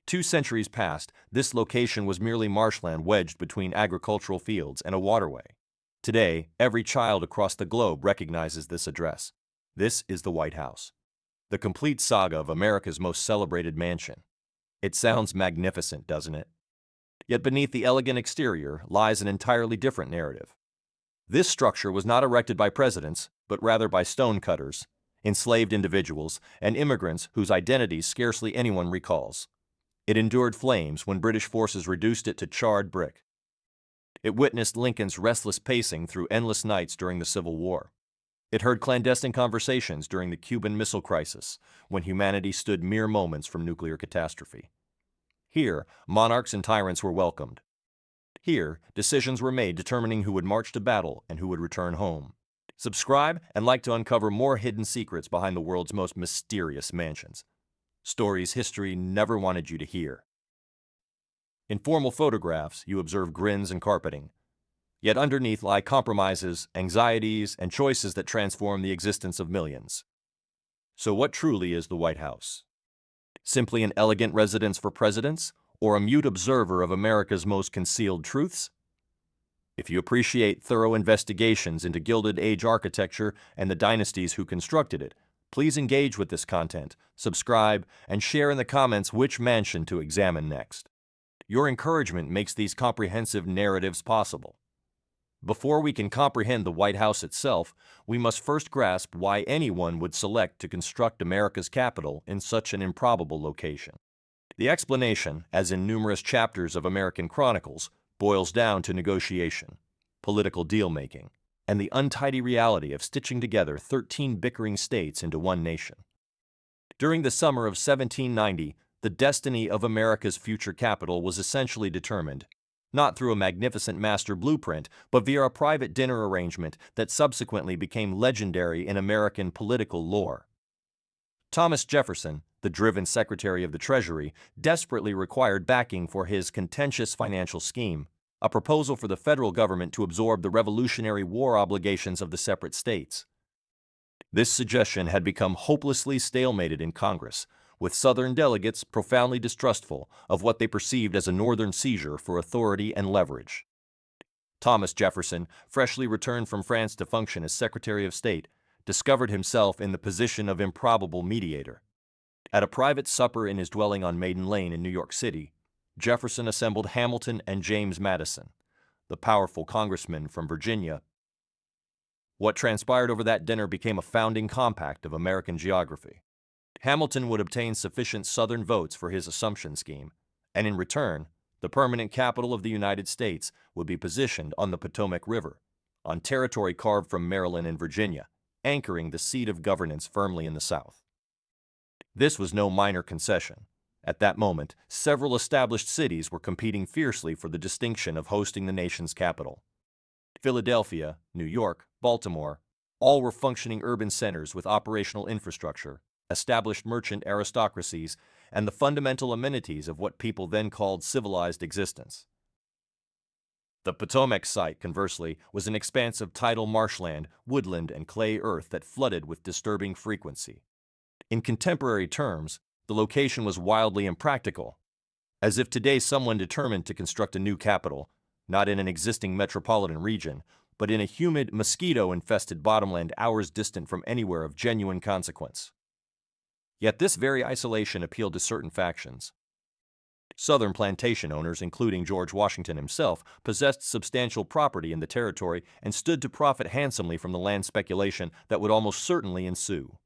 2 centuries past, this location was merely marshland wedged between agricultural fields and a waterway. Today, every child across the globe recognizes this address. This is the White House, the complete saga of America's most celebrated mansion. It sounds magnificent, doesn't it? Yet beneath the elegant exterior lies an entirely different narrative. This structure was not erected by presidents, but rather by stonecutters, enslaved individuals, and immigrants whose identities scarcely anyone recalls. It endured flames when British forces reduced it to charred brick. It witnessed Lincoln's restless pacing through endless nights during the Civil War. It heard clandestine conversations during the Cuban Missile Crisis, when humanity stood mere moments from nuclear catastrophe. Here, monarchs and tyrants were welcomed. Here, decisions were made determining who would march to battle and who would return home. Subscribe and like to uncover more hidden secrets behind the world's most mysterious mansions. Stories history never wanted you to hear. In formal photographs, you observe grins and carpeting. Yet underneath lie compromises, anxieties, and choices that transform the existence of millions. So what truly is the White House? Simply an elegant residence for presidents, or a mute observer of America's most concealed truths? If you appreciate thorough investigations into Gilded Age architecture and the dynasties who constructed it, please engage with this content, subscribe, and share in the comments which mansion to examine next. Your encouragement makes these comprehensive narratives possible. Before we can comprehend the White House itself, we must first grasp why anyone would select to construct America's capital in such an improbable location. The explanation, as in numerous chapters of American Chronicles, boils down to negotiation, political deal-making, and the untidy reality of stitching together 13 bickering states into one nation. During the summer of 1790, the destiny of America's future capital was essentially determined, not through a magnificent master blueprint, but via a private dinner arrangement that subsequently became legendary in American political lore. Thomas Jefferson, the driven Secretary of the Treasury, desperately required backing for his contentious financial scheme, a proposal for the federal government to absorb the Revolutionary War obligations of the separate states. This suggestion had become hopelessly stalemated in Congress, with Southern delegates profoundly distrustful of what they perceived as a Northern seizure for authority and leverage. Thomas Jefferson, freshly returned from France to function as Secretary of State, discovered himself in the position of improbable mediator. At a private supper in his dwelling on Maiden Lane in New York City, Jefferson assembled Hamilton and James Madison, the powerful congressmen from Virginia. What transpired over that dinner became a founding compact of American geography. Hamilton would obtain sufficient Southern votes for his assumption scheme, and in return, the permanent capital of the United States would be positioned on the Potomac River, on territory carved from Maryland and Virginia, anchoring the seat of governance firmly in the South. This was no minor concession. At that moment, several established cities were competing fiercely for the distinction of hosting the nation's capital. Philadelphia, New York, Baltimore, all were functioning urban centers with operational infrastructure, established merchant aristocracies, and the fundamental amenities of what people then called civilized existence. The Potomac site, conversely, was an expanse of tidal marshland, woodland, and clay earth that flooded with disturbing frequency. In contemporary terms, the location was wildly impractical, as if today someone determined to construct a new capital, not in an existing metropolitan region, but in a humid, mosquito-infested bottomland hours distant from anywhere of genuine consequence. Yet this very isolation appealed to certain factions. Southern plantation owners, including George Washington himself, possessed substantial property in the territory and stood to profit handsomely from the land speculation that would almost certainly ensue.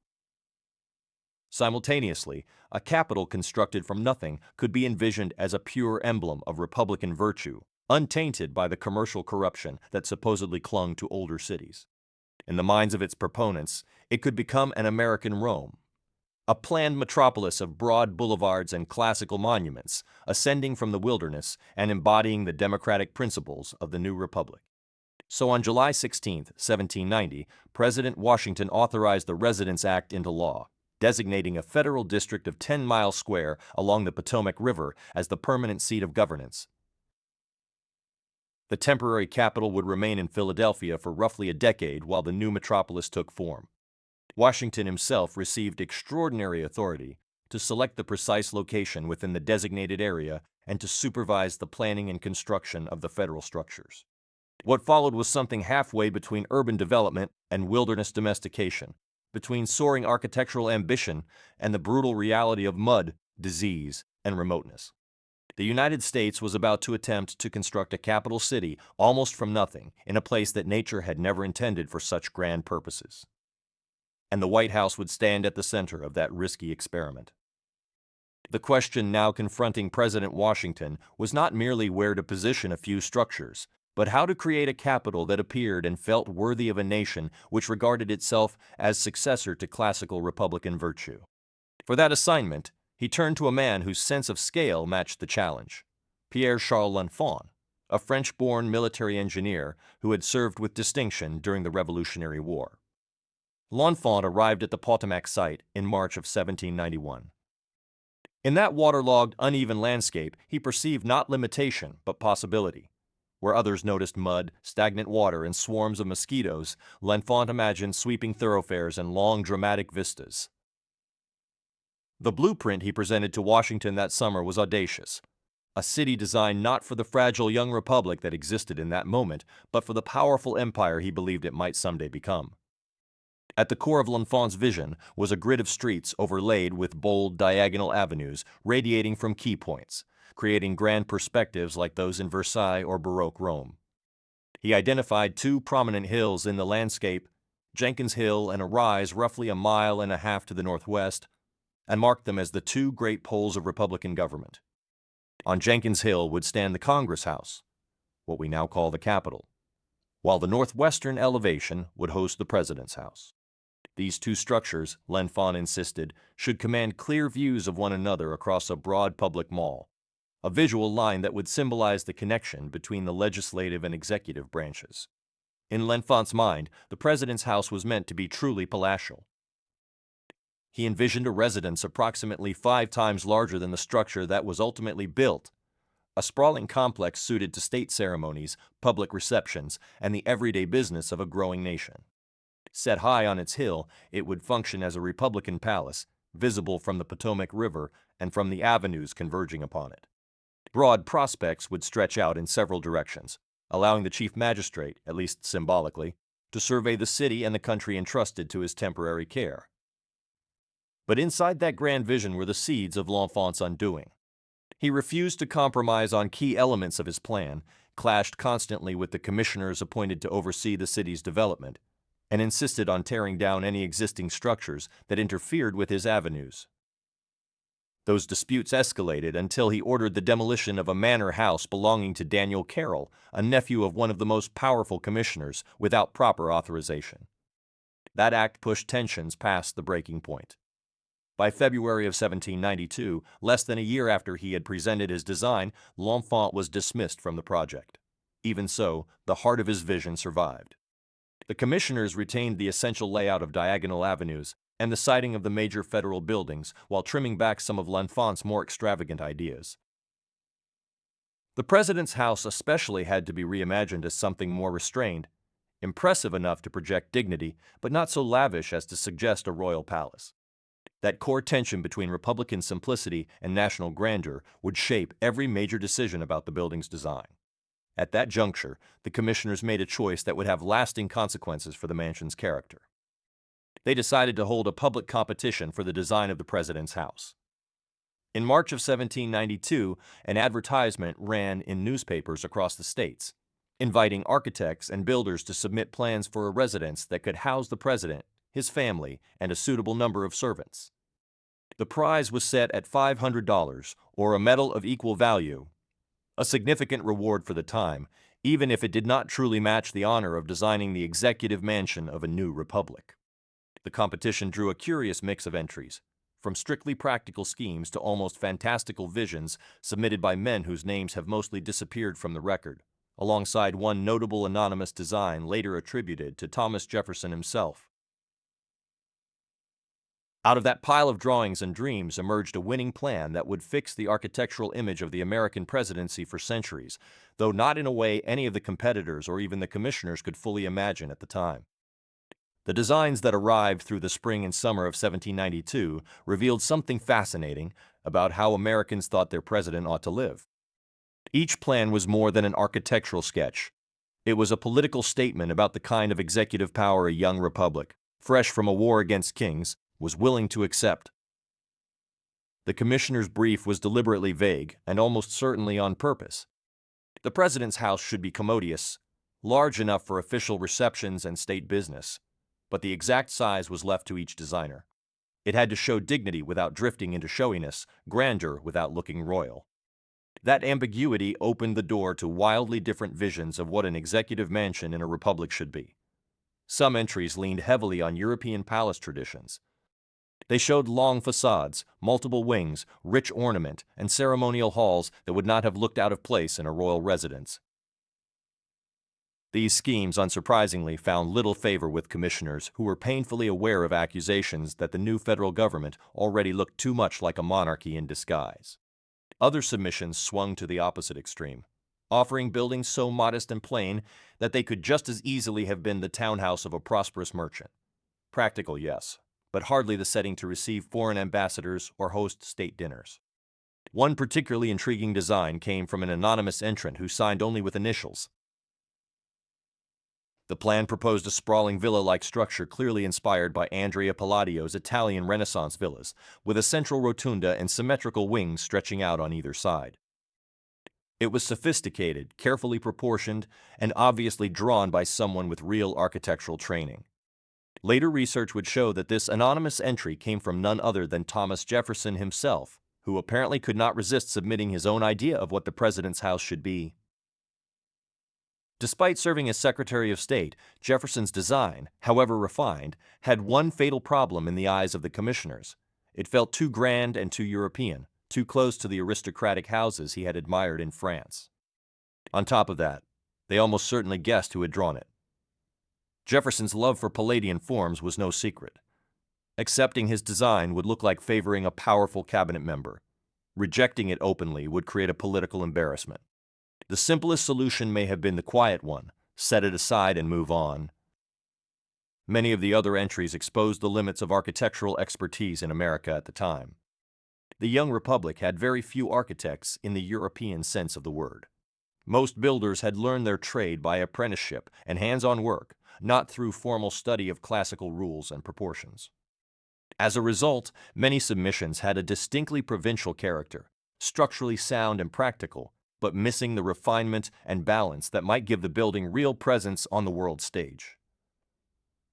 Simultaneously, a capital constructed from nothing could be envisioned as a pure emblem of Republican virtue, untainted by the commercial corruption that supposedly clung to older cities. In the minds of its proponents, it could become an American Rome, a planned metropolis of broad boulevards and classical monuments, ascending from the wilderness and embodying the democratic principles of the new republic. So on July 16, 1790, President Washington authorized the Residence Act into law, designating a federal district of 10 miles square along the Potomac River as the permanent seat of governance. The temporary capital would remain in Philadelphia for roughly a decade while the new metropolis took form. Washington himself received extraordinary authority to select the precise location within the designated area and to supervise the planning and construction of the federal structures. What followed was something halfway between urban development and wilderness domestication, between soaring architectural ambition and the brutal reality of mud, disease, and remoteness. The United States was about to attempt to construct a capital city almost from nothing in a place that nature had never intended for such grand purposes. And the White House would stand at the center of that risky experiment. The question now confronting President Washington was not merely where to position a few structures, but how to create a capital that appeared and felt worthy of a nation which regarded itself as successor to classical Republican virtue. For that assignment, he turned to a man whose sense of scale matched the challenge, Pierre-Charles L'Enfant, a French-born military engineer who had served with distinction during the Revolutionary War. L'Enfant arrived at the Potomac site in March of 1791. In that waterlogged, uneven landscape, he perceived not limitation, but possibility. Where others noticed mud, stagnant water, and swarms of mosquitoes, L'Enfant imagined sweeping thoroughfares and long, dramatic vistas. The blueprint he presented to Washington that summer was audacious. A city designed not for the fragile young republic that existed in that moment, but for the powerful empire he believed it might someday become. At the core of L'Enfant's vision was a grid of streets overlaid with bold diagonal avenues radiating from key points, creating grand perspectives like those in Versailles or Baroque Rome. He identified two prominent hills in the landscape, Jenkins Hill and a rise roughly a mile and a half to the northwest, and marked them as the two great poles of Republican government. On Jenkins Hill would stand the Congress House, what we now call the Capitol, while the northwestern elevation would host the President's House. These two structures, L'Enfant insisted, should command clear views of one another across a broad public mall, a visual line that would symbolize the connection between the legislative and executive branches. In L'Enfant's mind, the President's House was meant to be truly palatial. He envisioned a residence approximately 5 times larger than the structure that was ultimately built, a sprawling complex suited to state ceremonies, public receptions, and the everyday business of a growing nation. Set high on its hill, it would function as a Republican palace, visible from the Potomac River and from the avenues converging upon it. Broad prospects would stretch out in several directions, allowing the chief magistrate, at least symbolically, to survey the city and the country entrusted to his temporary care. But inside that grand vision were the seeds of L'Enfant's undoing. He refused to compromise on key elements of his plan, clashed constantly with the commissioners appointed to oversee the city's development, and insisted on tearing down any existing structures that interfered with his avenues. Those disputes escalated until he ordered the demolition of a manor house belonging to Daniel Carroll, a nephew of one of the most powerful commissioners, without proper authorization. That act pushed tensions past the breaking point. By February of 1792, less than a year after he had presented his design, L'Enfant was dismissed from the project. Even so, the heart of his vision survived. The commissioners retained the essential layout of diagonal avenues and the siting of the major federal buildings while trimming back some of L'Enfant's more extravagant ideas. The President's House especially had to be reimagined as something more restrained, impressive enough to project dignity, but not so lavish as to suggest a royal palace. That core tension between Republican simplicity and national grandeur would shape every major decision about the building's design. At that juncture, the commissioners made a choice that would have lasting consequences for the mansion's character. They decided to hold a public competition for the design of the President's House. In March of 1792, an advertisement ran in newspapers across the states, inviting architects and builders to submit plans for a residence that could house the President, his family, and a suitable number of servants. The prize was set at $500, or a medal of equal value, a significant reward for the time, even if it did not truly match the honor of designing the executive mansion of a new republic. The competition drew a curious mix of entries, from strictly practical schemes to almost fantastical visions submitted by men whose names have mostly disappeared from the record, alongside one notable anonymous design later attributed to Thomas Jefferson himself. Out of that pile of drawings and dreams emerged a winning plan that would fix the architectural image of the American presidency for centuries, though not in a way any of the competitors or even the commissioners could fully imagine at the time. The designs that arrived through the spring and summer of 1792 revealed something fascinating about how Americans thought their president ought to live. Each plan was more than an architectural sketch. It was a political statement about the kind of executive power a young republic, fresh from a war against kings, was willing to accept. The commissioner's brief was deliberately vague and almost certainly on purpose. The president's house should be commodious, large enough for official receptions and state business, but the exact size was left to each designer. It had to show dignity without drifting into showiness, grandeur without looking royal. That ambiguity opened the door to wildly different visions of what an executive mansion in a republic should be. Some entries leaned heavily on European palace traditions. They showed long facades, multiple wings, rich ornament, and ceremonial halls that would not have looked out of place in a royal residence. These schemes, unsurprisingly, found little favor with commissioners who were painfully aware of accusations that the new federal government already looked too much like a monarchy in disguise. Other submissions swung to the opposite extreme, offering buildings so modest and plain that they could just as easily have been the townhouse of a prosperous merchant. Practical, yes, but hardly the setting to receive foreign ambassadors or host state dinners. One particularly intriguing design came from an anonymous entrant who signed only with initials. The plan proposed a sprawling villa-like structure clearly inspired by Andrea Palladio's Italian Renaissance villas, with a central rotunda and symmetrical wings stretching out on either side. It was sophisticated, carefully proportioned, and obviously drawn by someone with real architectural training. Later research would show that this anonymous entry came from none other than Thomas Jefferson himself, who apparently could not resist submitting his own idea of what the president's house should be. Despite serving as Secretary of State, Jefferson's design, however refined, had one fatal problem in the eyes of the commissioners. It felt too grand and too European, too close to the aristocratic houses he had admired in France. On top of that, they almost certainly guessed who had drawn it. Jefferson's love for Palladian forms was no secret. Accepting his design would look like favoring a powerful cabinet member. Rejecting it openly would create a political embarrassment. The simplest solution may have been the quiet one: set it aside and move on. Many of the other entries exposed the limits of architectural expertise in America at the time. The young republic had very few architects in the European sense of the word. Most builders had learned their trade by apprenticeship and hands-on work, not through formal study of classical rules and proportions. As a result, many submissions had a distinctly provincial character, structurally sound and practical, but missing the refinement and balance that might give the building real presence on the world stage.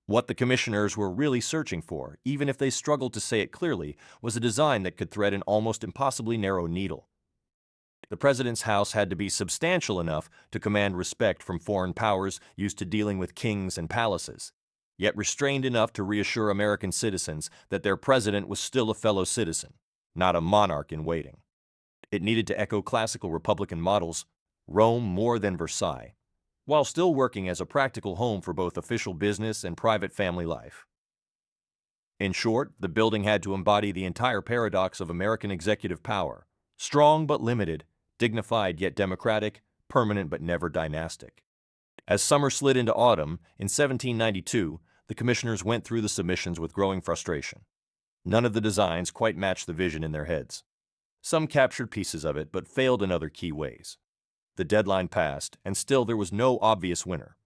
What the commissioners were really searching for, even if they struggled to say it clearly, was a design that could thread an almost impossibly narrow needle. The president's house had to be substantial enough to command respect from foreign powers used to dealing with kings and palaces, yet restrained enough to reassure American citizens that their president was still a fellow citizen, not a monarch in waiting. It needed to echo classical Republican models, Rome more than Versailles, while still working as a practical home for both official business and private family life. In short, the building had to embody the entire paradox of American executive power: strong but limited, dignified yet democratic, permanent but never dynastic. As summer slid into autumn, in 1792, the commissioners went through the submissions with growing frustration. None of the designs quite matched the vision in their heads. Some captured pieces of it, but failed in other key ways. The deadline passed, and still there was no obvious winner.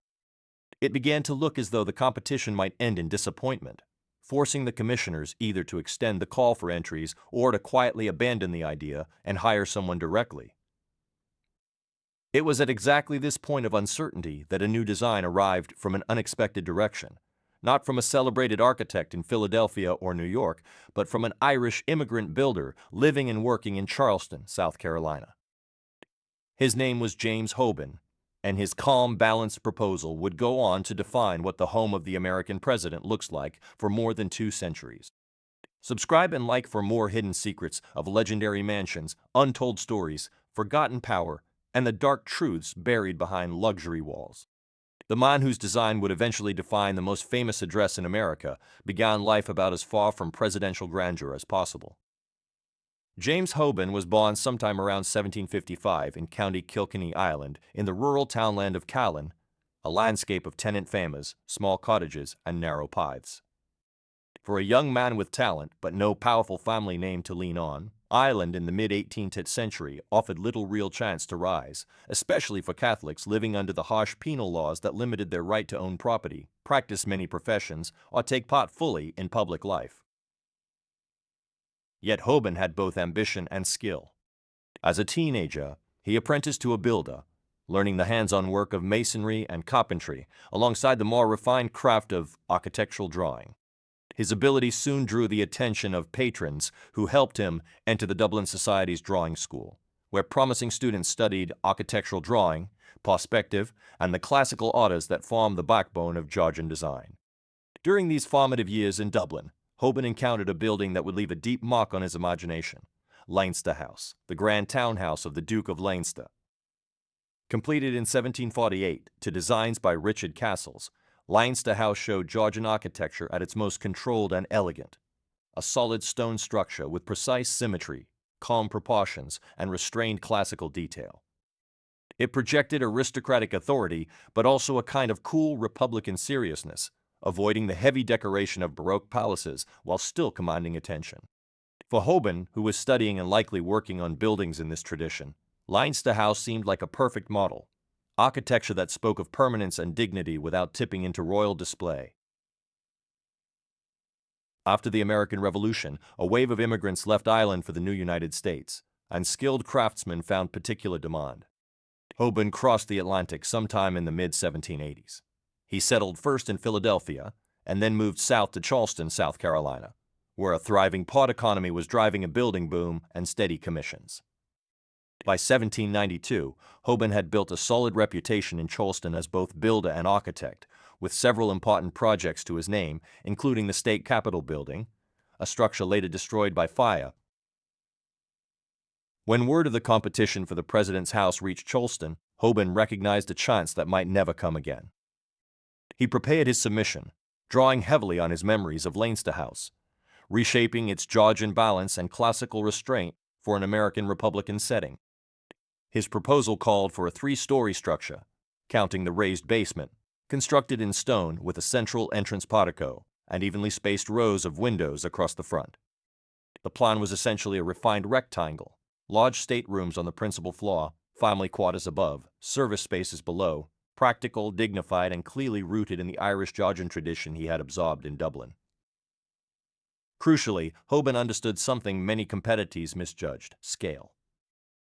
It began to look as though the competition might end in disappointment, forcing the commissioners either to extend the call for entries or to quietly abandon the idea and hire someone directly. It was at exactly this point of uncertainty that a new design arrived from an unexpected direction. Not from a celebrated architect in Philadelphia or New York, but from an Irish immigrant builder living and working in Charleston, South Carolina. His name was James Hoban, and his calm, balanced proposal would go on to define what the home of the American president looks like for more than 2 centuries. Subscribe and like for more hidden secrets of legendary mansions, untold stories, forgotten power, and the dark truths buried behind luxury walls. The man whose design would eventually define the most famous address in America began life about as far from presidential grandeur as possible. James Hoban was born sometime around 1755 in County Kilkenny, Ireland, in the rural townland of Callan, a landscape of tenant farmers, small cottages, and narrow paths. For a young man with talent but no powerful family name to lean on, Ireland in the mid-18th century offered little real chance to rise, especially for Catholics living under the harsh penal laws that limited their right to own property, practice many professions, or take part fully in public life. Yet Hoban had both ambition and skill. As a teenager, he apprenticed to a builder, learning the hands-on work of masonry and carpentry alongside the more refined craft of architectural drawing. His ability soon drew the attention of patrons who helped him enter the Dublin Society's drawing school, where promising students studied architectural drawing, perspective, and the classical orders that form the backbone of Georgian design. During these formative years in Dublin, Hoban encountered a building that would leave a deep mark on his imagination: Leinster House, the grand townhouse of the Duke of Leinster. Completed in 1748 to designs by Richard Castles, Leinster House showed Georgian architecture at its most controlled and elegant. A solid stone structure with precise symmetry, calm proportions, and restrained classical detail. It projected aristocratic authority, but also a kind of cool republican seriousness, avoiding the heavy decoration of Baroque palaces while still commanding attention. For Hoban, who was studying and likely working on buildings in this tradition, Leinster House seemed like a perfect model. Architecture that spoke of permanence and dignity without tipping into royal display. After the American Revolution, a wave of immigrants left Ireland for the new United States, and skilled craftsmen found particular demand. Hoban crossed the Atlantic sometime in the mid-1780s. He settled first in Philadelphia, and then moved south to Charleston, South Carolina, where a thriving pot economy was driving a building boom and steady commissions. By 1792, Hoban had built a solid reputation in Charleston as both builder and architect, with several important projects to his name, including the state capitol building, a structure later destroyed by fire. When word of the competition for the president's house reached Charleston, Hoban recognized a chance that might never come again. He prepared his submission, drawing heavily on his memories of Leinster House, reshaping its Georgian balance and classical restraint for an American Republican setting. His proposal called for a three-story structure, counting the raised basement, constructed in stone with a central entrance portico and evenly spaced rows of windows across the front. The plan was essentially a refined rectangle: large staterooms on the principal floor, family quarters above, service spaces below, practical, dignified, and clearly rooted in the Irish-Georgian tradition he had absorbed in Dublin. Crucially, Hoban understood something many competitors misjudged: scale.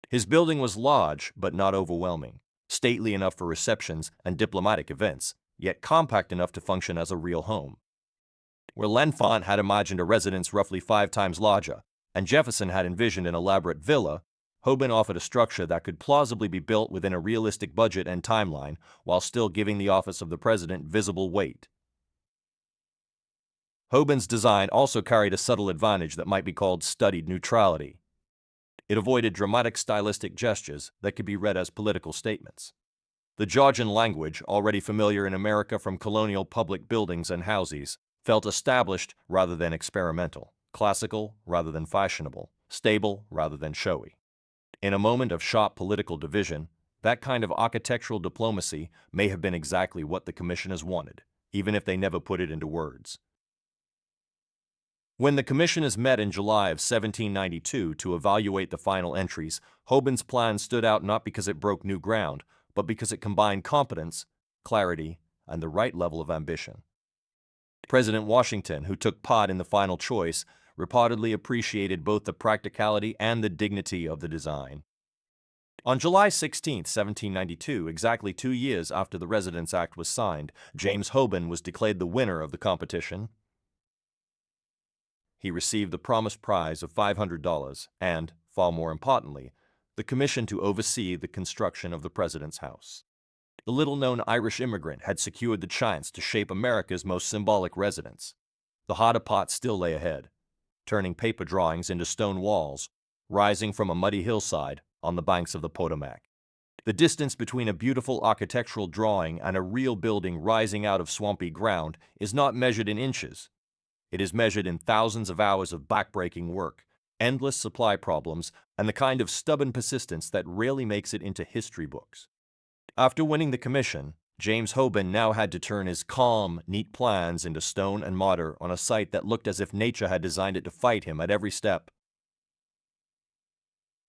His building was large but not overwhelming, stately enough for receptions and diplomatic events, yet compact enough to function as a real home. Where L'Enfant had imagined a residence roughly 5 times larger, and Jefferson had envisioned an elaborate villa, Hoban offered a structure that could plausibly be built within a realistic budget and timeline while still giving the office of the president visible weight. Hoban's design also carried a subtle advantage that might be called studied neutrality. It avoided dramatic stylistic gestures that could be read as political statements. The Georgian language, already familiar in America from colonial public buildings and houses, felt established rather than experimental, classical rather than fashionable, stable rather than showy. In a moment of sharp political division, that kind of architectural diplomacy may have been exactly what the commissioners wanted, even if they never put it into words. When the commissioners met in July of 1792 to evaluate the final entries, Hoban's plan stood out not because it broke new ground, but because it combined competence, clarity, and the right level of ambition. President Washington, who took part in the final choice, reportedly appreciated both the practicality and the dignity of the design. On July 16, 1792, exactly 2 years after the Residence Act was signed, James Hoban was declared the winner of the competition. He received the promised prize of $500 and, far more importantly, the commission to oversee the construction of the president's house. The little-known Irish immigrant had secured the chance to shape America's most symbolic residence. The harder part still lay ahead, turning paper drawings into stone walls, rising from a muddy hillside on the banks of the Potomac. The distance between a beautiful architectural drawing and a real building rising out of swampy ground is not measured in inches. It is measured in thousands of hours of backbreaking work, endless supply problems, and the kind of stubborn persistence that rarely makes it into history books. After winning the commission, James Hoban now had to turn his calm, neat plans into stone and mortar on a site that looked as if nature had designed it to fight him at every step.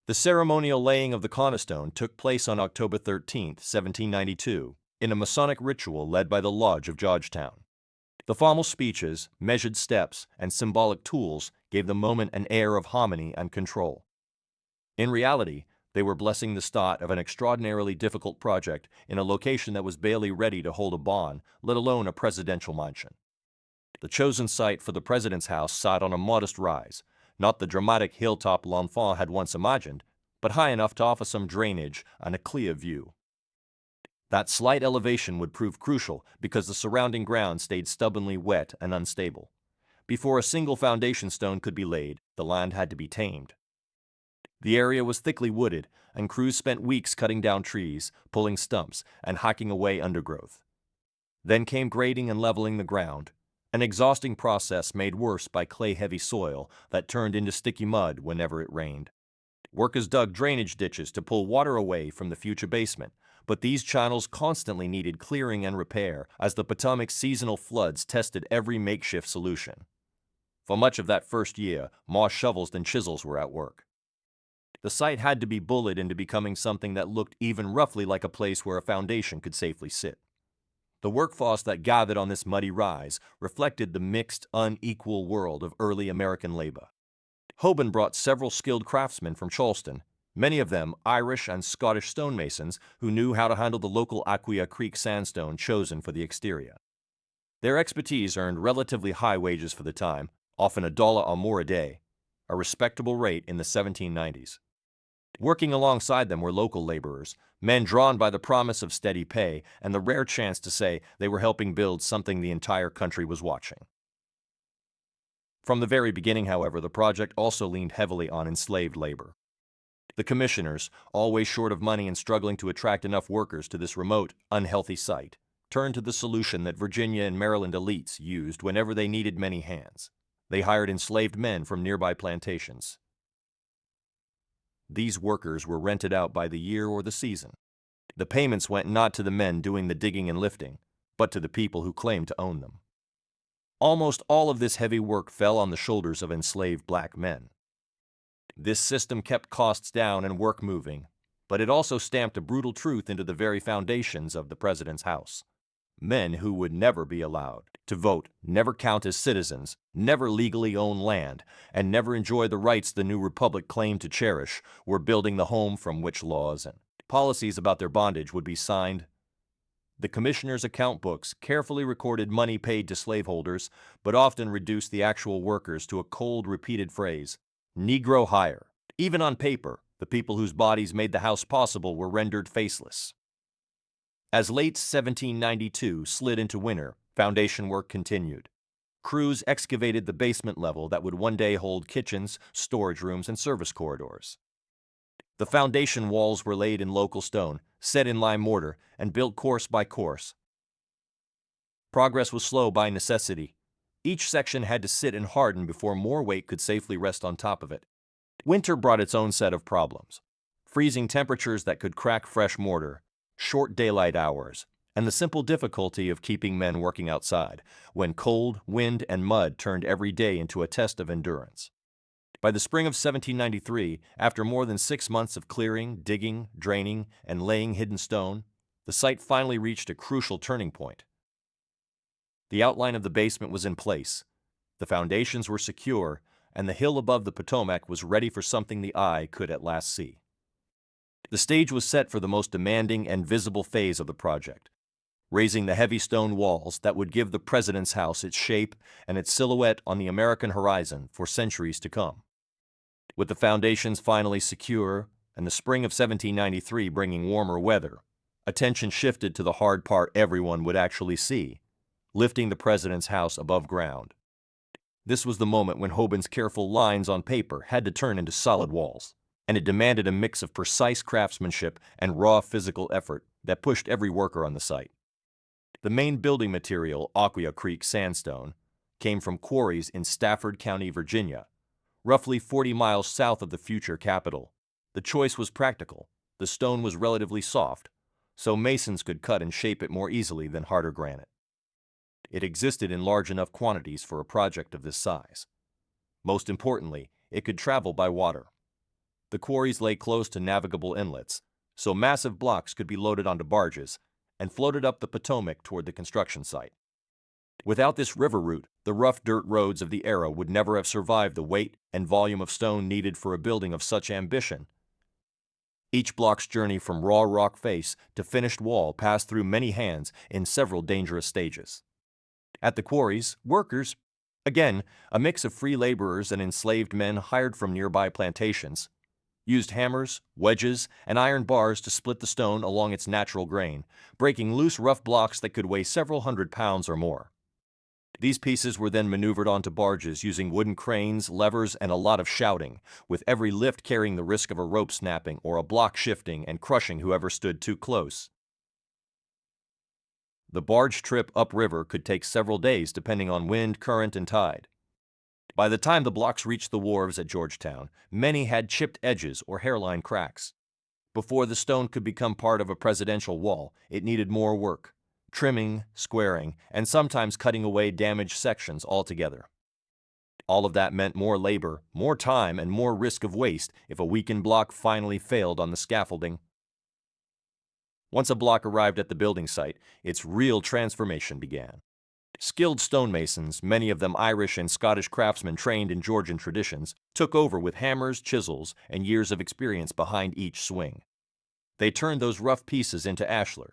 The ceremonial laying of the cornerstone took place on October 13, 1792, in a Masonic ritual led by the Lodge of Georgetown. The formal speeches, measured steps, and symbolic tools gave the moment an air of harmony and control. In reality, they were blessing the start of an extraordinarily difficult project in a location that was barely ready to hold a barn, let alone a presidential mansion. The chosen site for the president's house sat on a modest rise, not the dramatic hilltop l'Enfant had once imagined, but high enough to offer some drainage and a clear view. That slight elevation would prove crucial because the surrounding ground stayed stubbornly wet and unstable. Before a single foundation stone could be laid, the land had to be tamed. The area was thickly wooded, and crews spent weeks cutting down trees, pulling stumps, and hacking away undergrowth. Then came grading and leveling the ground, an exhausting process made worse by clay-heavy soil that turned into sticky mud whenever it rained. Workers dug drainage ditches to pull water away from the future basement, but these channels constantly needed clearing and repair as the Potomac's seasonal floods tested every makeshift solution. For much of that first year, more shovels than chisels were at work. The site had to be bullied into becoming something that looked even roughly like a place where a foundation could safely sit. The workforce that gathered on this muddy rise reflected the mixed, unequal world of early American labor. Hoban brought several skilled craftsmen from Charleston, many of them Irish and Scottish stonemasons who knew how to handle the local Aquia Creek sandstone chosen for the exterior. Their expertise earned relatively high wages for the time, often $1 or more a day, a respectable rate in the 1790s. Working alongside them were local laborers, men drawn by the promise of steady pay and the rare chance to say they were helping build something the entire country was watching. From the very beginning, however, the project also leaned heavily on enslaved labor. The commissioners, always short of money and struggling to attract enough workers to this remote, unhealthy site, turned to the solution that Virginia and Maryland elites used whenever they needed many hands. They hired enslaved men from nearby plantations. These workers were rented out by the year or the season. The payments went not to the men doing the digging and lifting, but to the people who claimed to own them. Almost all of this heavy work fell on the shoulders of enslaved black men. This system kept costs down and work moving, but it also stamped a brutal truth into the very foundations of the president's house. Men who would never be allowed to vote, never count as citizens, never legally own land, and never enjoy the rights the new republic claimed to cherish, were building the home from which laws and policies about their bondage would be signed. The commissioners' account books carefully recorded money paid to slaveholders, but often reduced the actual workers to a cold, repeated phrase, Negro hire. Even on paper, the people whose bodies made the house possible were rendered faceless. As late 1792 slid into winter, foundation work continued. Crews excavated the basement level that would one day hold kitchens, storage rooms, and service corridors. The foundation walls were laid in local stone, set in lime mortar, and built course by course. Progress was slow by necessity. Each section had to sit and harden before more weight could safely rest on top of it. Winter brought its own set of problems. Freezing temperatures that could crack fresh mortar, short daylight hours, and the simple difficulty of keeping men working outside, when cold, wind, and mud turned every day into a test of endurance. By the spring of 1793, after more than 6 months of clearing, digging, draining, and laying hidden stone, the site finally reached a crucial turning point. The outline of the basement was in place, the foundations were secure, and the hill above the Potomac was ready for something the eye could at last see. The stage was set for the most demanding and visible phase of the project, raising the heavy stone walls that would give the president's house its shape and its silhouette on the American horizon for centuries to come. With the foundations finally secure and the spring of 1793 bringing warmer weather, attention shifted to the hard part everyone would actually see, lifting the president's house above ground. This was the moment when Hoban's careful lines on paper had to turn into solid walls, and it demanded a mix of precise craftsmanship and raw physical effort that pushed every worker on the site. The main building material, Aquia Creek sandstone, came from quarries in Stafford County, Virginia, roughly 40 miles south of the future capital. The choice was practical. The stone was relatively soft, so masons could cut and shape it more easily than harder granite. It existed in large enough quantities for a project of this size. Most importantly, it could travel by water. The quarries lay close to navigable inlets, so massive blocks could be loaded onto barges and floated up the Potomac toward the construction site. Without this river route, the rough dirt roads of the era would never have survived the weight and volume of stone needed for a building of such ambition. Each block's journey from raw rock face to finished wall passed through many hands in several dangerous stages. At the quarries, workers, again, a mix of free laborers and enslaved men hired from nearby plantations, used hammers, wedges, and iron bars to split the stone along its natural grain, breaking loose rough blocks that could weigh several hundred pounds or more. These pieces were then maneuvered onto barges using wooden cranes, levers, and a lot of shouting, with every lift carrying the risk of a rope snapping or a block shifting and crushing whoever stood too close. The barge trip upriver could take several days depending on wind, current, and tide. By the time the blocks reached the wharves at Georgetown, many had chipped edges or hairline cracks. Before the stone could become part of a presidential wall, it needed more work, trimming, squaring, and sometimes cutting away damaged sections altogether. All of that meant more labor, more time, and more risk of waste if a weakened block finally failed on the scaffolding. Once a block arrived at the building site, its real transformation began. Skilled stonemasons, many of them Irish and Scottish craftsmen trained in Georgian traditions, took over with hammers, chisels, and years of experience behind each swing. They turned those rough pieces into ashlar,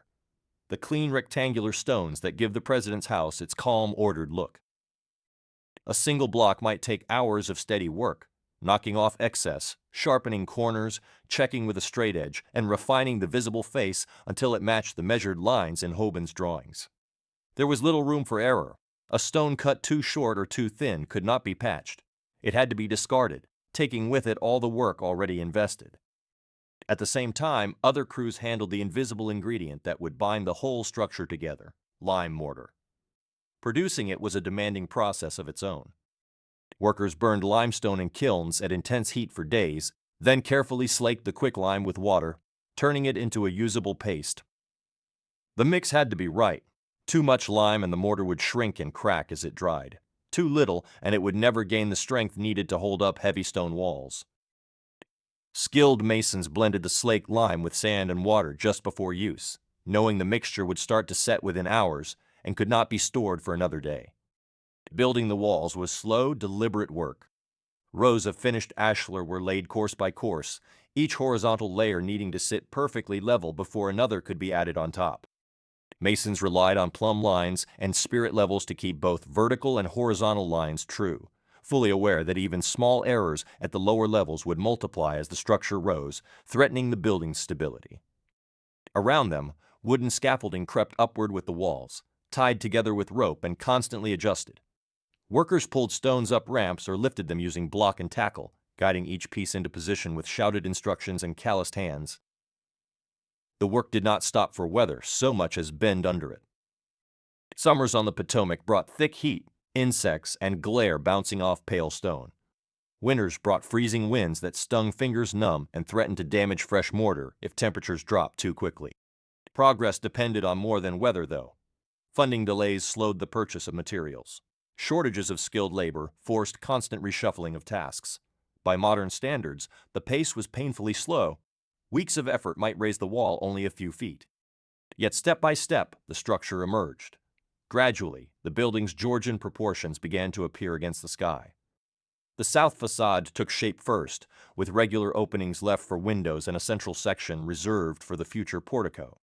the clean rectangular stones that give the president's house its calm, ordered look. A single block might take hours of steady work, knocking off excess, sharpening corners, checking with a straight edge, and refining the visible face until it matched the measured lines in Hoban's drawings. There was little room for error. A stone cut too short or too thin could not be patched. It had to be discarded, taking with it all the work already invested. At the same time, other crews handled the invisible ingredient that would bind the whole structure together, lime mortar. Producing it was a demanding process of its own. Workers burned limestone in kilns at intense heat for days, then carefully slaked the quicklime with water, turning it into a usable paste. The mix had to be right. Too much lime and the mortar would shrink and crack as it dried. Too little, and it would never gain the strength needed to hold up heavy stone walls. Skilled masons blended the slaked lime with sand and water just before use, knowing the mixture would start to set within hours and could not be stored for another day. Building the walls was slow, deliberate work. Rows of finished ashlar were laid course by course, each horizontal layer needing to sit perfectly level before another could be added on top. Masons relied on plumb lines and spirit levels to keep both vertical and horizontal lines true, fully aware that even small errors at the lower levels would multiply as the structure rose, threatening the building's stability. Around them, wooden scaffolding crept upward with the walls, tied together with rope and constantly adjusted. Workers pulled stones up ramps or lifted them using block and tackle, guiding each piece into position with shouted instructions and calloused hands. The work did not stop for weather so much as bend under it. Summers on the Potomac brought thick heat, insects, and glare bouncing off pale stone. Winters brought freezing winds that stung fingers numb and threatened to damage fresh mortar if temperatures dropped too quickly. Progress depended on more than weather, though. Funding delays slowed the purchase of materials. Shortages of skilled labor forced constant reshuffling of tasks. By modern standards, the pace was painfully slow. Weeks of effort might raise the wall only a few feet. Yet step by step, the structure emerged. Gradually, the building's Georgian proportions began to appear against the sky. The south facade took shape first, with regular openings left for windows and a central section reserved for the future portico.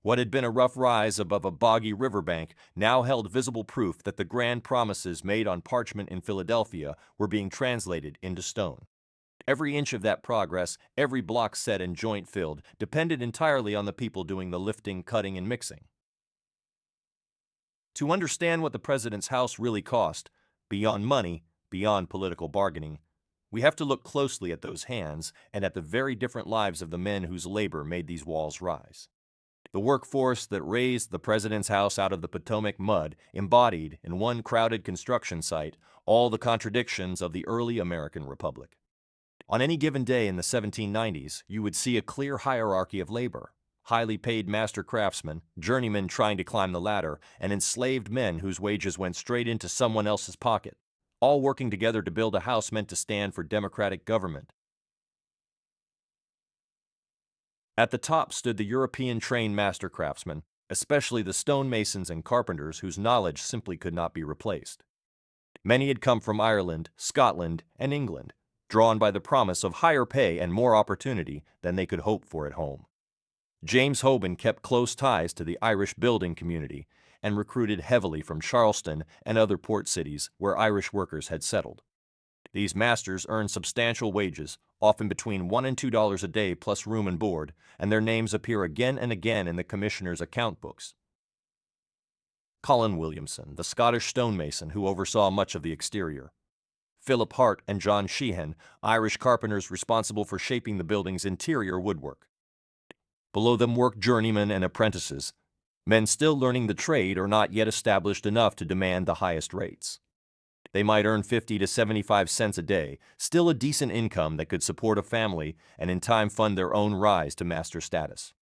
What had been a rough rise above a boggy riverbank now held visible proof that the grand promises made on parchment in Philadelphia were being translated into stone. Every inch of that progress, every block set and joint filled, depended entirely on the people doing the lifting, cutting, and mixing. To understand what the president's house really cost, beyond money, beyond political bargaining, we have to look closely at those hands and at the very different lives of the men whose labor made these walls rise. The workforce that raised the president's house out of the Potomac mud embodied, in one crowded construction site, all the contradictions of the early American Republic. On any given day in the 1790s, you would see a clear hierarchy of labor. highly paid master craftsmen, journeymen trying to climb the ladder, and enslaved men whose wages went straight into someone else's pocket, all working together to build a house meant to stand for democratic government. At the top stood the European-trained master craftsmen, especially the stonemasons and carpenters whose knowledge simply could not be replaced. Many had come from Ireland, Scotland, and England, drawn by the promise of higher pay and more opportunity than they could hope for at home. James Hoban kept close ties to the Irish building community and recruited heavily from Charleston and other port cities where Irish workers had settled. These masters earned substantial wages, often between $1 and $2 a day plus room and board, and their names appear again and again in the commissioner's account books. Colin Williamson, the Scottish stonemason who oversaw much of the exterior. Philip Hart and John Sheehan, Irish carpenters responsible for shaping the building's interior woodwork. Below them worked journeymen and apprentices, men still learning the trade or not yet established enough to demand the highest rates. They might earn 50 to 75 cents a day, still a decent income that could support a family and in time fund their own rise to master status.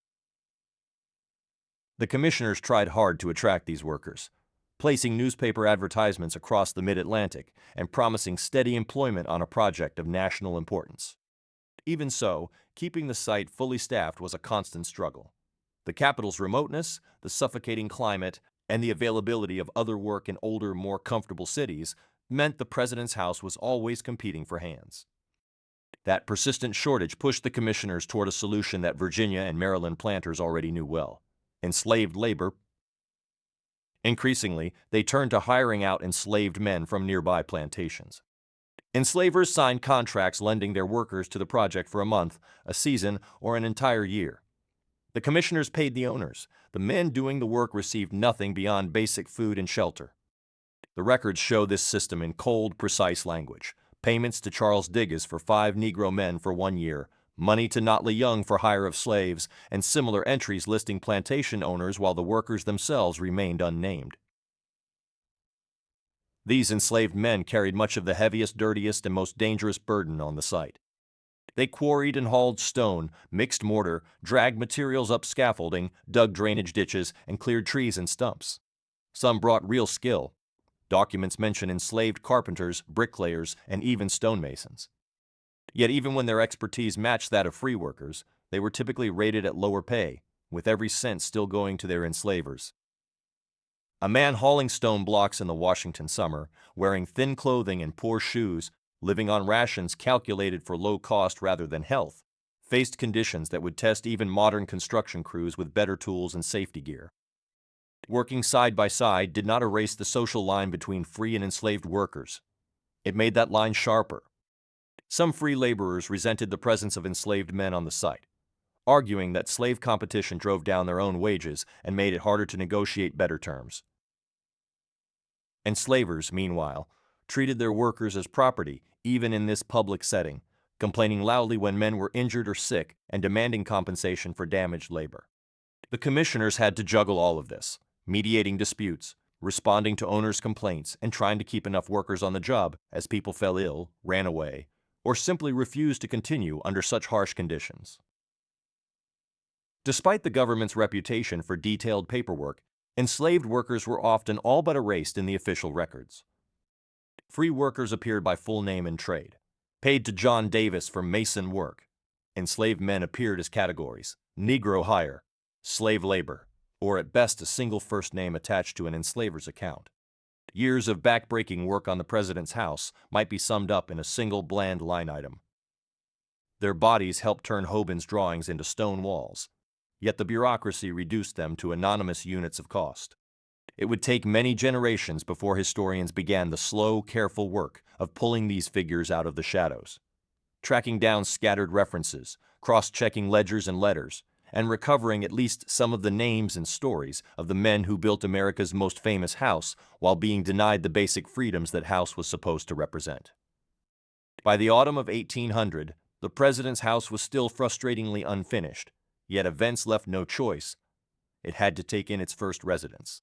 The commissioners tried hard to attract these workers, placing newspaper advertisements across the mid-Atlantic and promising steady employment on a project of national importance. Even so, keeping the site fully staffed was a constant struggle. The capital's remoteness, the suffocating climate, and the availability of other work in older, more comfortable cities meant the president's house was always competing for hands. That persistent shortage pushed the commissioners toward a solution that Virginia and Maryland planters already knew well: enslaved labor. Increasingly, they turned to hiring out enslaved men from nearby plantations. Enslavers signed contracts lending their workers to the project for a month, a season, or an entire year. The commissioners paid the owners. The men doing the work received nothing beyond basic food and shelter. The records show this system in cold, precise language. Payments to Charles Digges for 5 Negro men for 1 year, money to Notley Young for hire of slaves, and similar entries listing plantation owners while the workers themselves remained unnamed. These enslaved men carried much of the heaviest, dirtiest, and most dangerous burden on the site. They quarried and hauled stone, mixed mortar, dragged materials up scaffolding, dug drainage ditches, and cleared trees and stumps. Some brought real skill. Documents mention enslaved carpenters, bricklayers, and even stonemasons. Yet even when their expertise matched that of free workers, they were typically rated at lower pay, with every cent still going to their enslavers. A man hauling stone blocks in the Washington summer, wearing thin clothing and poor shoes, living on rations calculated for low cost rather than health, faced conditions that would test even modern construction crews with better tools and safety gear. Working side by side did not erase the social line between free and enslaved workers. It made that line sharper. Some free laborers resented the presence of enslaved men on the site, arguing that slave competition drove down their own wages and made it harder to negotiate better terms. Enslavers, meanwhile, treated their workers as property even in this public setting, complaining loudly when men were injured or sick and demanding compensation for damaged labor. The commissioners had to juggle all of this, mediating disputes, responding to owners' complaints, and trying to keep enough workers on the job as people fell ill, ran away, or simply refused to continue under such harsh conditions. Despite the government's reputation for detailed paperwork, enslaved workers were often all but erased in the official records. Free workers appeared by full name and trade, paid to John Davis for mason work. Enslaved men appeared as categories: Negro hire, slave labor, or at best a single first name attached to an enslaver's account. Years of back-breaking work on the president's house might be summed up in a single bland line item. Their bodies helped turn Hoban's drawings into stone walls, yet the bureaucracy reduced them to anonymous units of cost. It would take many generations before historians began the slow, careful work of pulling these figures out of the shadows, tracking down scattered references, cross-checking ledgers and letters, and recovering at least some of the names and stories of the men who built America's most famous house while being denied the basic freedoms that house was supposed to represent. By the autumn of 1800, the president's house was still frustratingly unfinished, yet events left no choice. It had to take in its first residents.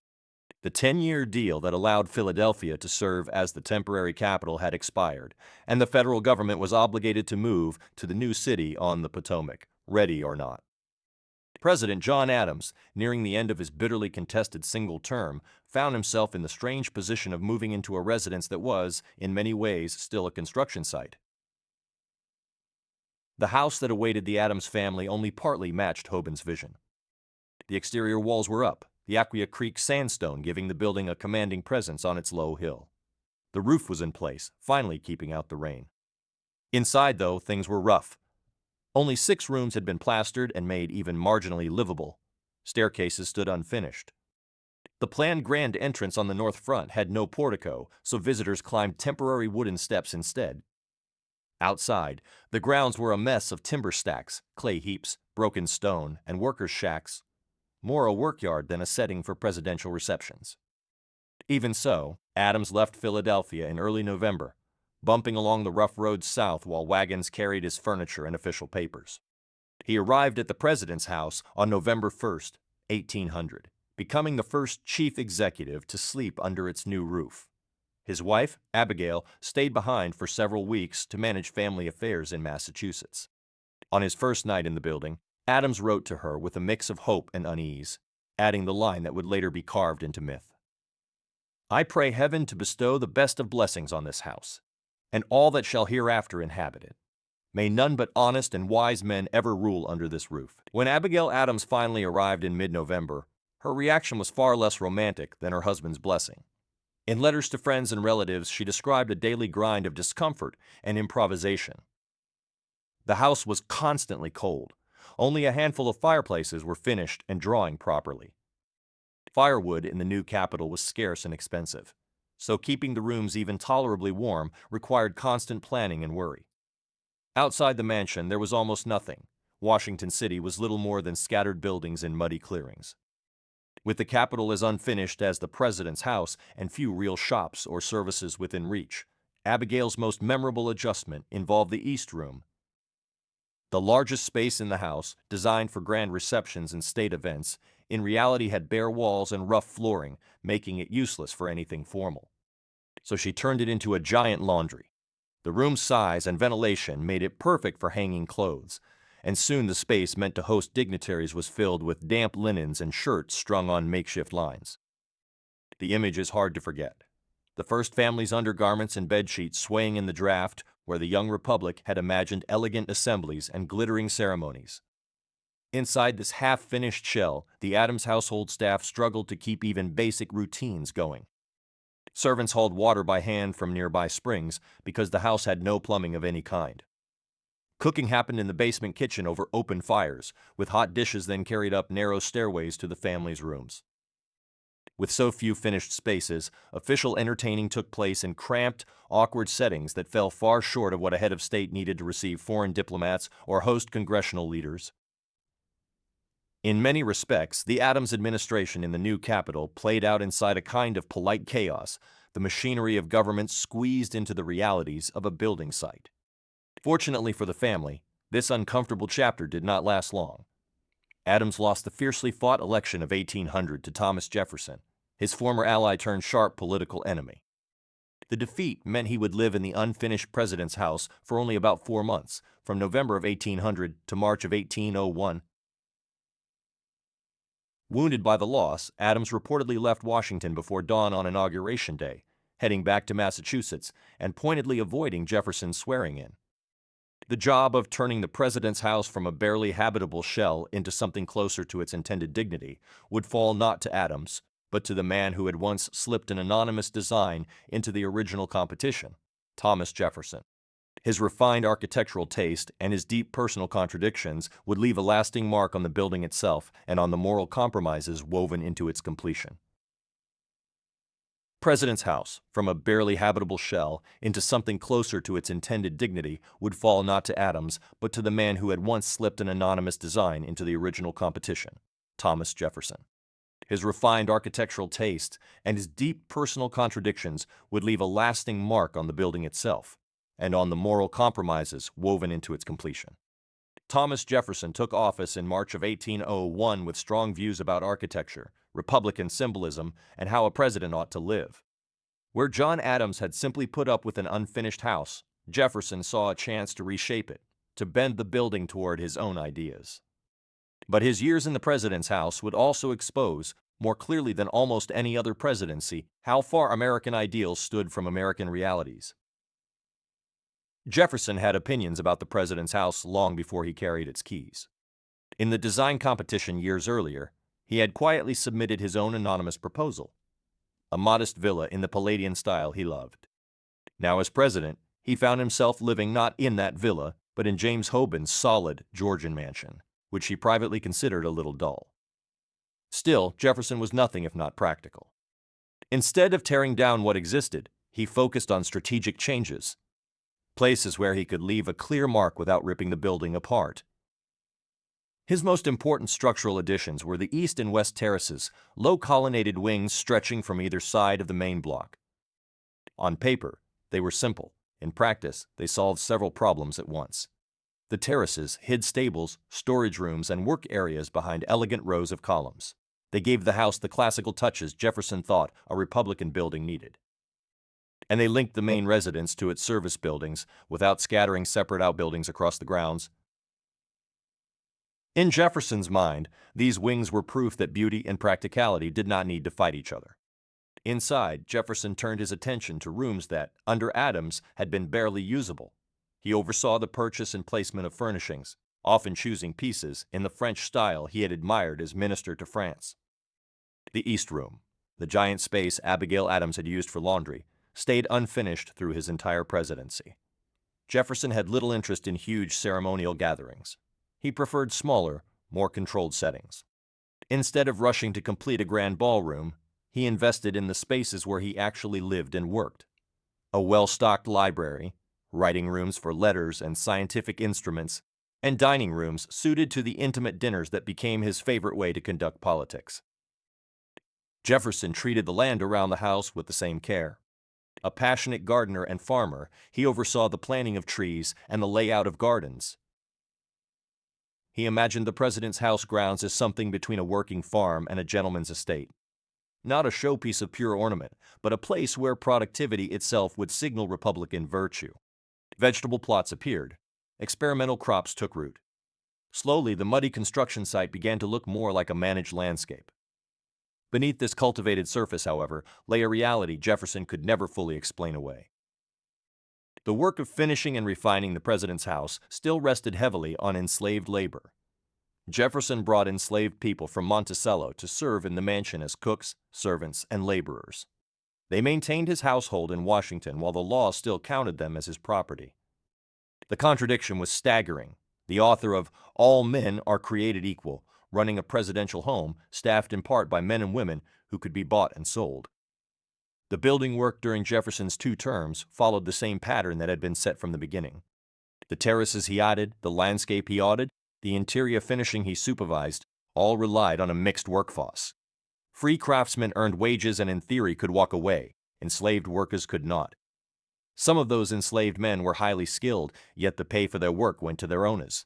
The 10-year deal that allowed Philadelphia to serve as the temporary capital had expired, and the federal government was obligated to move to the new city on the Potomac, ready or not. President John Adams, nearing the end of his bitterly contested single term, found himself in the strange position of moving into a residence that was, in many ways, still a construction site. The house that awaited the Adams family only partly matched Hoban's vision. The exterior walls were up, the Aquia Creek sandstone giving the building a commanding presence on its low hill. The roof was in place, finally keeping out the rain. Inside, though, things were rough. Only 6 rooms had been plastered and made even marginally livable. Staircases stood unfinished. The planned grand entrance on the north front had no portico, so visitors climbed temporary wooden steps instead. Outside, the grounds were a mess of timber stacks, clay heaps, broken stone, and workers' shacks. More a workyard than a setting for presidential receptions. Even so, Adams left Philadelphia in early November, bumping along the rough roads south while wagons carried his furniture and official papers. He arrived at the president's house on November 1st, 1800, becoming the first chief executive to sleep under its new roof. His wife, Abigail, stayed behind for several weeks to manage family affairs in Massachusetts. On his first night in the building, Adams wrote to her with a mix of hope and unease, adding the line that would later be carved into myth. "I pray heaven to bestow the best of blessings on this house, and all that shall hereafter inhabit it. May none but honest and wise men ever rule under this roof." When Abigail Adams finally arrived in mid-November, her reaction was far less romantic than her husband's blessing. In letters to friends and relatives, she described a daily grind of discomfort and improvisation. The house was constantly cold. Only a handful of fireplaces were finished and drawing properly. Firewood in the new capital was scarce and expensive, so keeping the rooms even tolerably warm required constant planning and worry. Outside the mansion, there was almost nothing. Washington City was little more than scattered buildings and muddy clearings. With the capital as unfinished as the president's house and few real shops or services within reach, Abigail's most memorable adjustment involved the East Room. The largest space in the house, designed for grand receptions and state events, in reality had bare walls and rough flooring, making it useless for anything formal. So she turned it into a giant laundry. The room's size and ventilation made it perfect for hanging clothes, and soon the space meant to host dignitaries was filled with damp linens and shirts strung on makeshift lines. The image is hard to forget. The first family's undergarments and bedsheets swaying in the draft where the young republic had imagined elegant assemblies and glittering ceremonies. Inside this half-finished shell, the Adams household staff struggled to keep even basic routines going. Servants hauled water by hand from nearby springs because the house had no plumbing of any kind. Cooking happened in the basement kitchen over open fires, with hot dishes then carried up narrow stairways to the family's rooms. With so few finished spaces, official entertaining took place in cramped, awkward settings that fell far short of what a head of state needed to receive foreign diplomats or host congressional leaders. In many respects, the Adams administration in the new capital played out inside a kind of polite chaos, the machinery of government squeezed into the realities of a building site. Fortunately for the family, this uncomfortable chapter did not last long. Adams lost the fiercely fought election of 1800 to Thomas Jefferson, his former ally turned sharp political enemy. The defeat meant he would live in the unfinished president's house for only about 4 months, from November of 1800 to March of 1801. Wounded by the loss, Adams reportedly left Washington before dawn on Inauguration Day, heading back to Massachusetts and pointedly avoiding Jefferson's swearing-in. The job of turning the president's house from a barely habitable shell into something closer to its intended dignity would fall not to Adams, but to the man who had once slipped an anonymous design into the original competition, Thomas Jefferson. His refined architectural taste and his deep personal contradictions would leave a lasting mark on the building itself and on the moral compromises woven into its completion. President's house, from a barely habitable shell into something closer to its intended dignity, would fall not to Adams, but to the man who had once slipped an anonymous design into the original competition, Thomas Jefferson. His refined architectural taste and his deep personal contradictions would leave a lasting mark on the building itself, and on the moral compromises woven into its completion. Thomas Jefferson took office in March of 1801 with strong views about architecture, Republican symbolism, and how a president ought to live. Where John Adams had simply put up with an unfinished house, Jefferson saw a chance to reshape it, to bend the building toward his own ideas. But his years in the president's house would also expose, more clearly than almost any other presidency, how far American ideals stood from American realities. Jefferson had opinions about the president's house long before he carried its keys. In the design competition years earlier, he had quietly submitted his own anonymous proposal, a modest villa in the Palladian style he loved. Now as president, he found himself living not in that villa, but in James Hoban's solid Georgian mansion, which he privately considered a little dull. Still, Jefferson was nothing if not practical. Instead of tearing down what existed, he focused on strategic changes, places where he could leave a clear mark without ripping the building apart. His most important structural additions were the east and west terraces, low colonnaded wings stretching from either side of the main block. On paper, they were simple. In practice, they solved several problems at once. The terraces hid stables, storage rooms, and work areas behind elegant rows of columns. They gave the house the classical touches Jefferson thought a Republican building needed. And they linked the main residence to its service buildings without scattering separate outbuildings across the grounds. In Jefferson's mind, these wings were proof that beauty and practicality did not need to fight each other. Inside, Jefferson turned his attention to rooms that, under Adams, had been barely usable. He oversaw the purchase and placement of furnishings, often choosing pieces in the French style he had admired as minister to France. The East Room, the giant space Abigail Adams had used for laundry, stayed unfinished through his entire presidency. Jefferson had little interest in huge ceremonial gatherings. He preferred smaller, more controlled settings. Instead of rushing to complete a grand ballroom, he invested in the spaces where he actually lived and worked. A well-stocked library, writing rooms for letters and scientific instruments, and dining rooms suited to the intimate dinners that became his favorite way to conduct politics. Jefferson treated the land around the house with the same care. A passionate gardener and farmer, he oversaw the planting of trees and the layout of gardens. He imagined the president's house grounds as something between a working farm and a gentleman's estate. Not a showpiece of pure ornament, but a place where productivity itself would signal Republican virtue. Vegetable plots appeared. Experimental crops took root. Slowly, the muddy construction site began to look more like a managed landscape. Beneath this cultivated surface, however, lay a reality Jefferson could never fully explain away. The work of finishing and refining the president's house still rested heavily on enslaved labor. Jefferson brought enslaved people from Monticello to serve in the mansion as cooks, servants, and laborers. They maintained his household in Washington while the law still counted them as his property. The contradiction was staggering. The author of All Men Are Created Equal, running a presidential home staffed in part by men and women who could be bought and sold. The building work during Jefferson's 2 terms followed the same pattern that had been set from the beginning. The terraces he added, the landscape he audited, the interior finishing he supervised, all relied on a mixed workforce. Free craftsmen earned wages and in theory could walk away. Enslaved workers could not. Some of those enslaved men were highly skilled, yet the pay for their work went to their owners.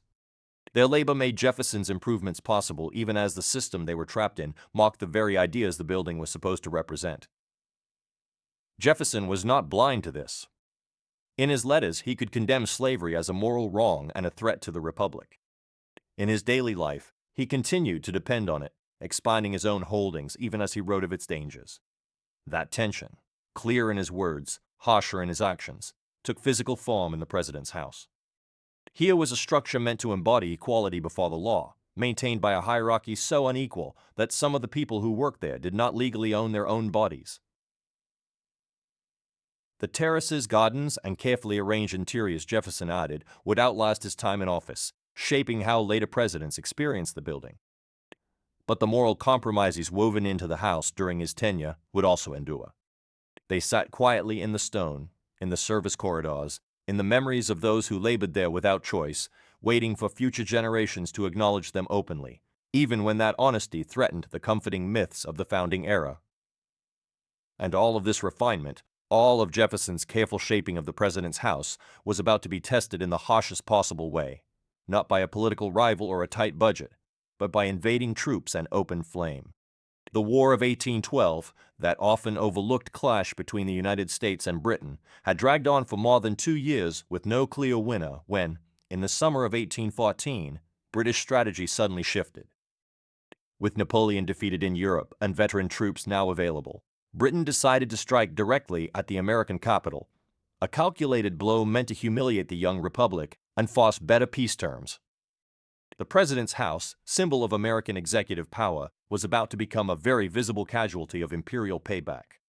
Their labor made Jefferson's improvements possible even as the system they were trapped in mocked the very ideas the building was supposed to represent. Jefferson was not blind to this. In his letters, he could condemn slavery as a moral wrong and a threat to the Republic. In his daily life, he continued to depend on it, expanding his own holdings even as he wrote of its dangers. That tension, clear in his words, harsher in his actions, took physical form in the president's house. Here was a structure meant to embody equality before the law, maintained by a hierarchy so unequal that some of the people who worked there did not legally own their own bodies. The terraces, gardens, and carefully arranged interiors Jefferson added would outlast his time in office, shaping how later presidents experienced the building. But the moral compromises woven into the house during his tenure would also endure. They sat quietly in the stone, in the service corridors, in the memories of those who labored there without choice, waiting for future generations to acknowledge them openly, even when that honesty threatened the comforting myths of the founding era. And all of this refinement, all of Jefferson's careful shaping of the president's house, was about to be tested in the harshest possible way, not by a political rival or a tight budget, but by invading troops and open flame. The War of 1812, that often overlooked clash between the United States and Britain, had dragged on for more than 2 years with no clear winner when, in the summer of 1814, British strategy suddenly shifted. With Napoleon defeated in Europe and veteran troops now available, Britain decided to strike directly at the American capital, a calculated blow meant to humiliate the young republic and force better peace terms. The president's house, symbol of American executive power, was about to become a very visible casualty of imperial payback.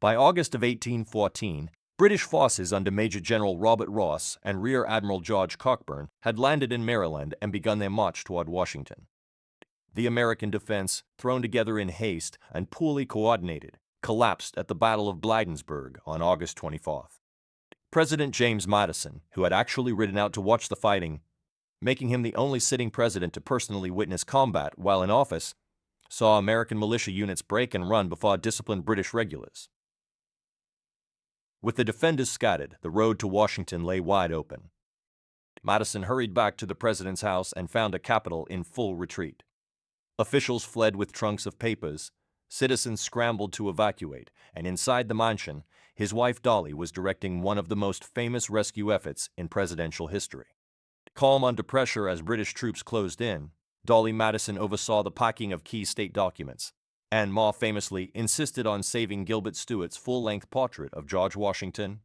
By August of 1814, British forces under Major General Robert Ross and Rear Admiral George Cockburn had landed in Maryland and begun their march toward Washington. The American defense, thrown together in haste and poorly coordinated, collapsed at the Battle of Bladensburg on August 24th. President James Madison, who had actually ridden out to watch the fighting, making him the only sitting president to personally witness combat while in office, saw American militia units break and run before disciplined British regulars. With the defenders scattered, the road to Washington lay wide open. Madison hurried back to the president's house and found a Capitol in full retreat. Officials fled with trunks of papers, citizens scrambled to evacuate, and inside the mansion, his wife Dolley was directing one of the most famous rescue efforts in presidential history. Calm under pressure as British troops closed in, Dolley Madison oversaw the packing of key state documents, and more famously insisted on saving Gilbert Stuart's full-length portrait of George Washington.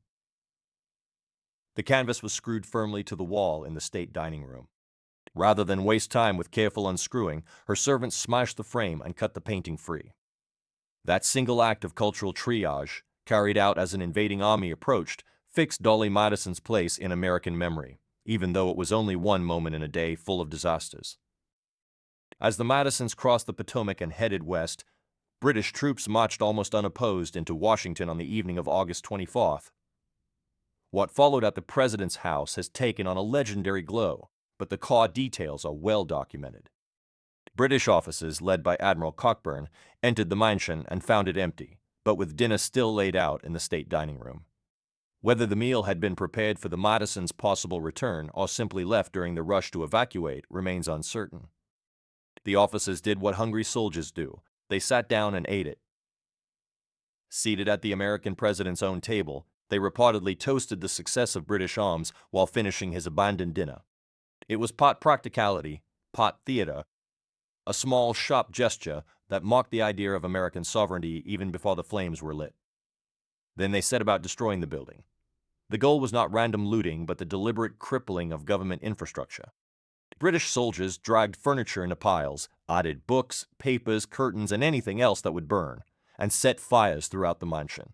The canvas was screwed firmly to the wall in the state dining room. Rather than waste time with careful unscrewing, her servants smashed the frame and cut the painting free. That single act of cultural triage, carried out as an invading army approached, fixed Dolley Madison's place in American memory, even though it was only one moment in a day full of disasters. As the Madisons crossed the Potomac and headed west, British troops marched almost unopposed into Washington on the evening of August 24th. What followed at the president's house has taken on a legendary glow, but the core details are well documented. British officers, led by Admiral Cockburn, entered the mansion and found it empty, but with dinner still laid out in the state dining room. Whether the meal had been prepared for the Madisons' possible return or simply left during the rush to evacuate remains uncertain. The officers did what hungry soldiers do. They sat down and ate it. Seated at the American president's own table, they reportedly toasted the success of British arms while finishing his abandoned dinner. It was part practicality, part theater, a small, sharp gesture that mocked the idea of American sovereignty even before the flames were lit. Then they set about destroying the building. The goal was not random looting, but the deliberate crippling of government infrastructure. British soldiers dragged furniture into piles, added books, papers, curtains, and anything else that would burn, and set fires throughout the mansion.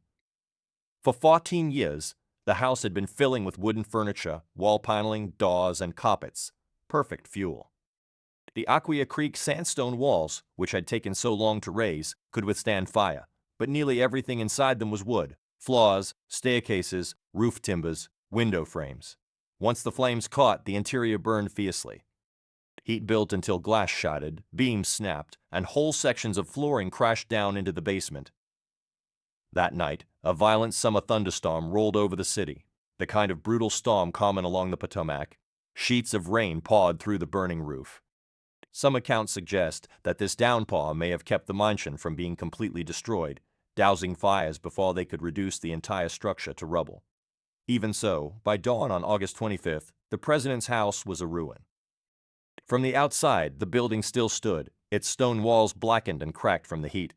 For 14 years, the house had been filling with wooden furniture, wall paneling, doors, and carpets. Perfect fuel. The Aquia Creek sandstone walls, which had taken so long to raise, could withstand fire, but nearly everything inside them was wood: floors, staircases, roof timbers, window frames. Once the flames caught, the interior burned fiercely. Heat built until glass shattered, beams snapped, and whole sections of flooring crashed down into the basement. That night, a violent summer thunderstorm rolled over the city, the kind of brutal storm common along the Potomac. Sheets of rain poured through the burning roof. Some accounts suggest that this downpour may have kept the mansion from being completely destroyed, dousing fires before they could reduce the entire structure to rubble. Even so, by dawn on August 25th, the president's house was a ruin. From the outside, the building still stood, its stone walls blackened and cracked from the heat.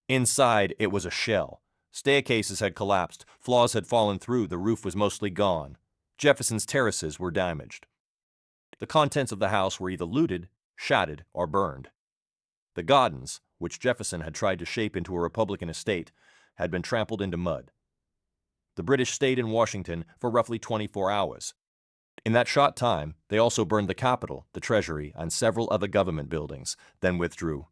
Inside, it was a shell. Staircases had collapsed, floors had fallen through, the roof was mostly gone. Jefferson's terraces were damaged. The contents of the house were either looted, shattered, or burned. The gardens, which Jefferson had tried to shape into a Republican estate, had been trampled into mud. The British stayed in Washington for roughly 24 hours. In that short time, they also burned the Capitol, the Treasury, and several other government buildings, then withdrew.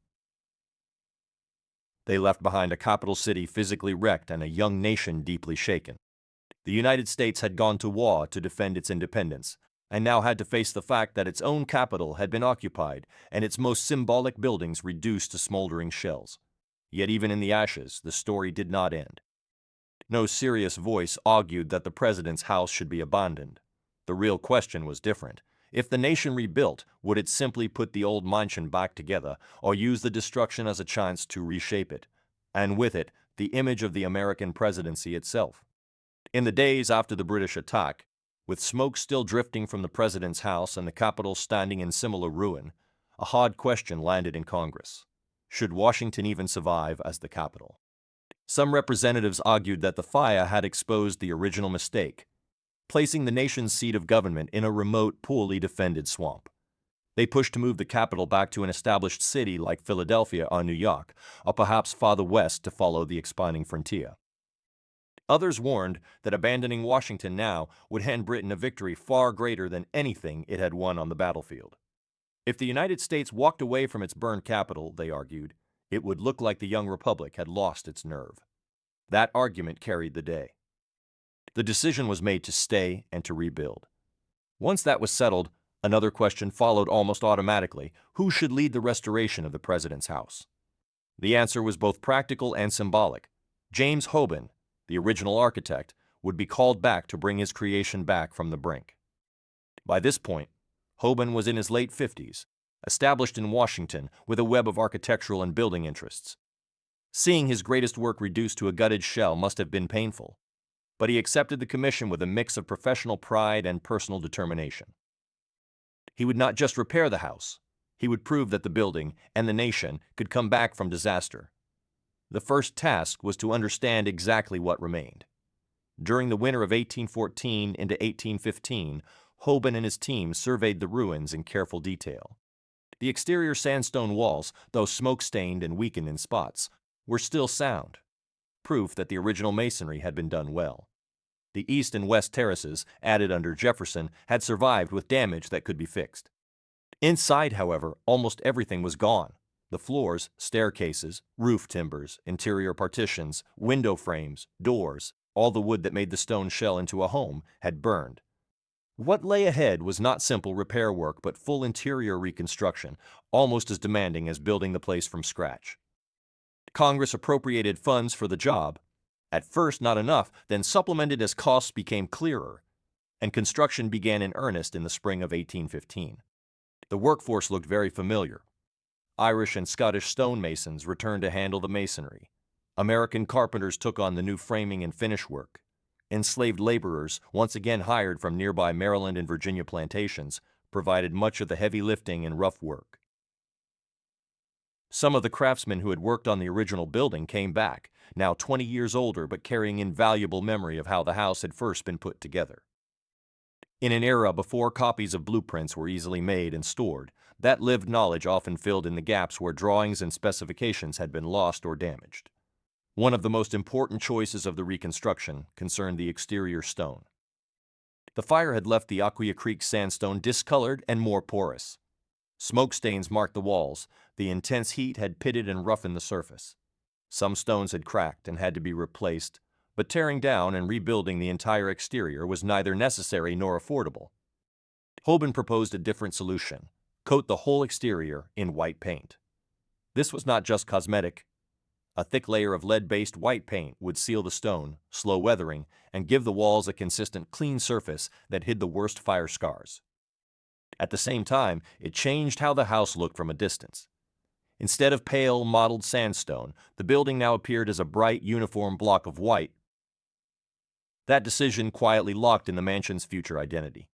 They left behind a capital city physically wrecked and a young nation deeply shaken. The United States had gone to war to defend its independence, and now had to face the fact that its own capital had been occupied and its most symbolic buildings reduced to smoldering shells. Yet even in the ashes, the story did not end. No serious voice argued that the president's house should be abandoned. The real question was different. If the nation rebuilt, would it simply put the old mansion back together, or use the destruction as a chance to reshape it, and with it, the image of the American presidency itself? In the days after the British attack, with smoke still drifting from the president's house and the Capitol standing in similar ruin, a hard question landed in Congress. Should Washington even survive as the capital? Some representatives argued that the fire had exposed the original mistake, placing the nation's seat of government in a remote, poorly defended swamp. They pushed to move the capital back to an established city like Philadelphia or New York, or perhaps farther west to follow the expanding frontier. Others warned that abandoning Washington now would hand Britain a victory far greater than anything it had won on the battlefield. If the United States walked away from its burned capital, they argued, it would look like the young republic had lost its nerve. That argument carried the day. The decision was made to stay and to rebuild. Once that was settled, another question followed almost automatically: who should lead the restoration of the president's house? The answer was both practical and symbolic. James Hoban, the original architect, would be called back to bring his creation back from the brink. By this point, Hoban was in his late 50s, established in Washington with a web of architectural and building interests. Seeing his greatest work reduced to a gutted shell must have been painful, but he accepted the commission with a mix of professional pride and personal determination. He would not just repair the house, he would prove that the building and the nation could come back from disaster. The first task was to understand exactly what remained. During the winter of 1814 into 1815, Hoban and his team surveyed the ruins in careful detail. The exterior sandstone walls, though smoke-stained and weakened in spots, were still sound, proof that the original masonry had been done well. The east and west terraces, added under Jefferson, had survived with damage that could be fixed. Inside, however, almost everything was gone. The floors, staircases, roof timbers, interior partitions, window frames, doors, all the wood that made the stone shell into a home, had burned. What lay ahead was not simple repair work, but full interior reconstruction, almost as demanding as building the place from scratch. Congress appropriated funds for the job, at first not enough, then supplemented as costs became clearer, and construction began in earnest in the spring of 1815. The workforce looked very familiar. Irish and Scottish stonemasons returned to handle the masonry. American carpenters took on the new framing and finish work. Enslaved laborers, once again hired from nearby Maryland and Virginia plantations, provided much of the heavy lifting and rough work. Some of the craftsmen who had worked on the original building came back, now 20 years older but carrying invaluable memory of how the house had first been put together. In an era before copies of blueprints were easily made and stored, that lived knowledge often filled in the gaps where drawings and specifications had been lost or damaged. One of the most important choices of the reconstruction concerned the exterior stone. The fire had left the Aquia Creek sandstone discolored and more porous. Smoke stains marked the walls. The intense heat had pitted and roughened the surface. Some stones had cracked and had to be replaced, but tearing down and rebuilding the entire exterior was neither necessary nor affordable. Hoban proposed a different solution: coat the whole exterior in white paint. This was not just cosmetic. A thick layer of lead-based white paint would seal the stone, slow weathering, and give the walls a consistent, clean surface that hid the worst fire scars. At the same time, it changed how the house looked from a distance. Instead of pale, mottled sandstone, the building now appeared as a bright, uniform block of white. That decision quietly locked in the mansion's future identity.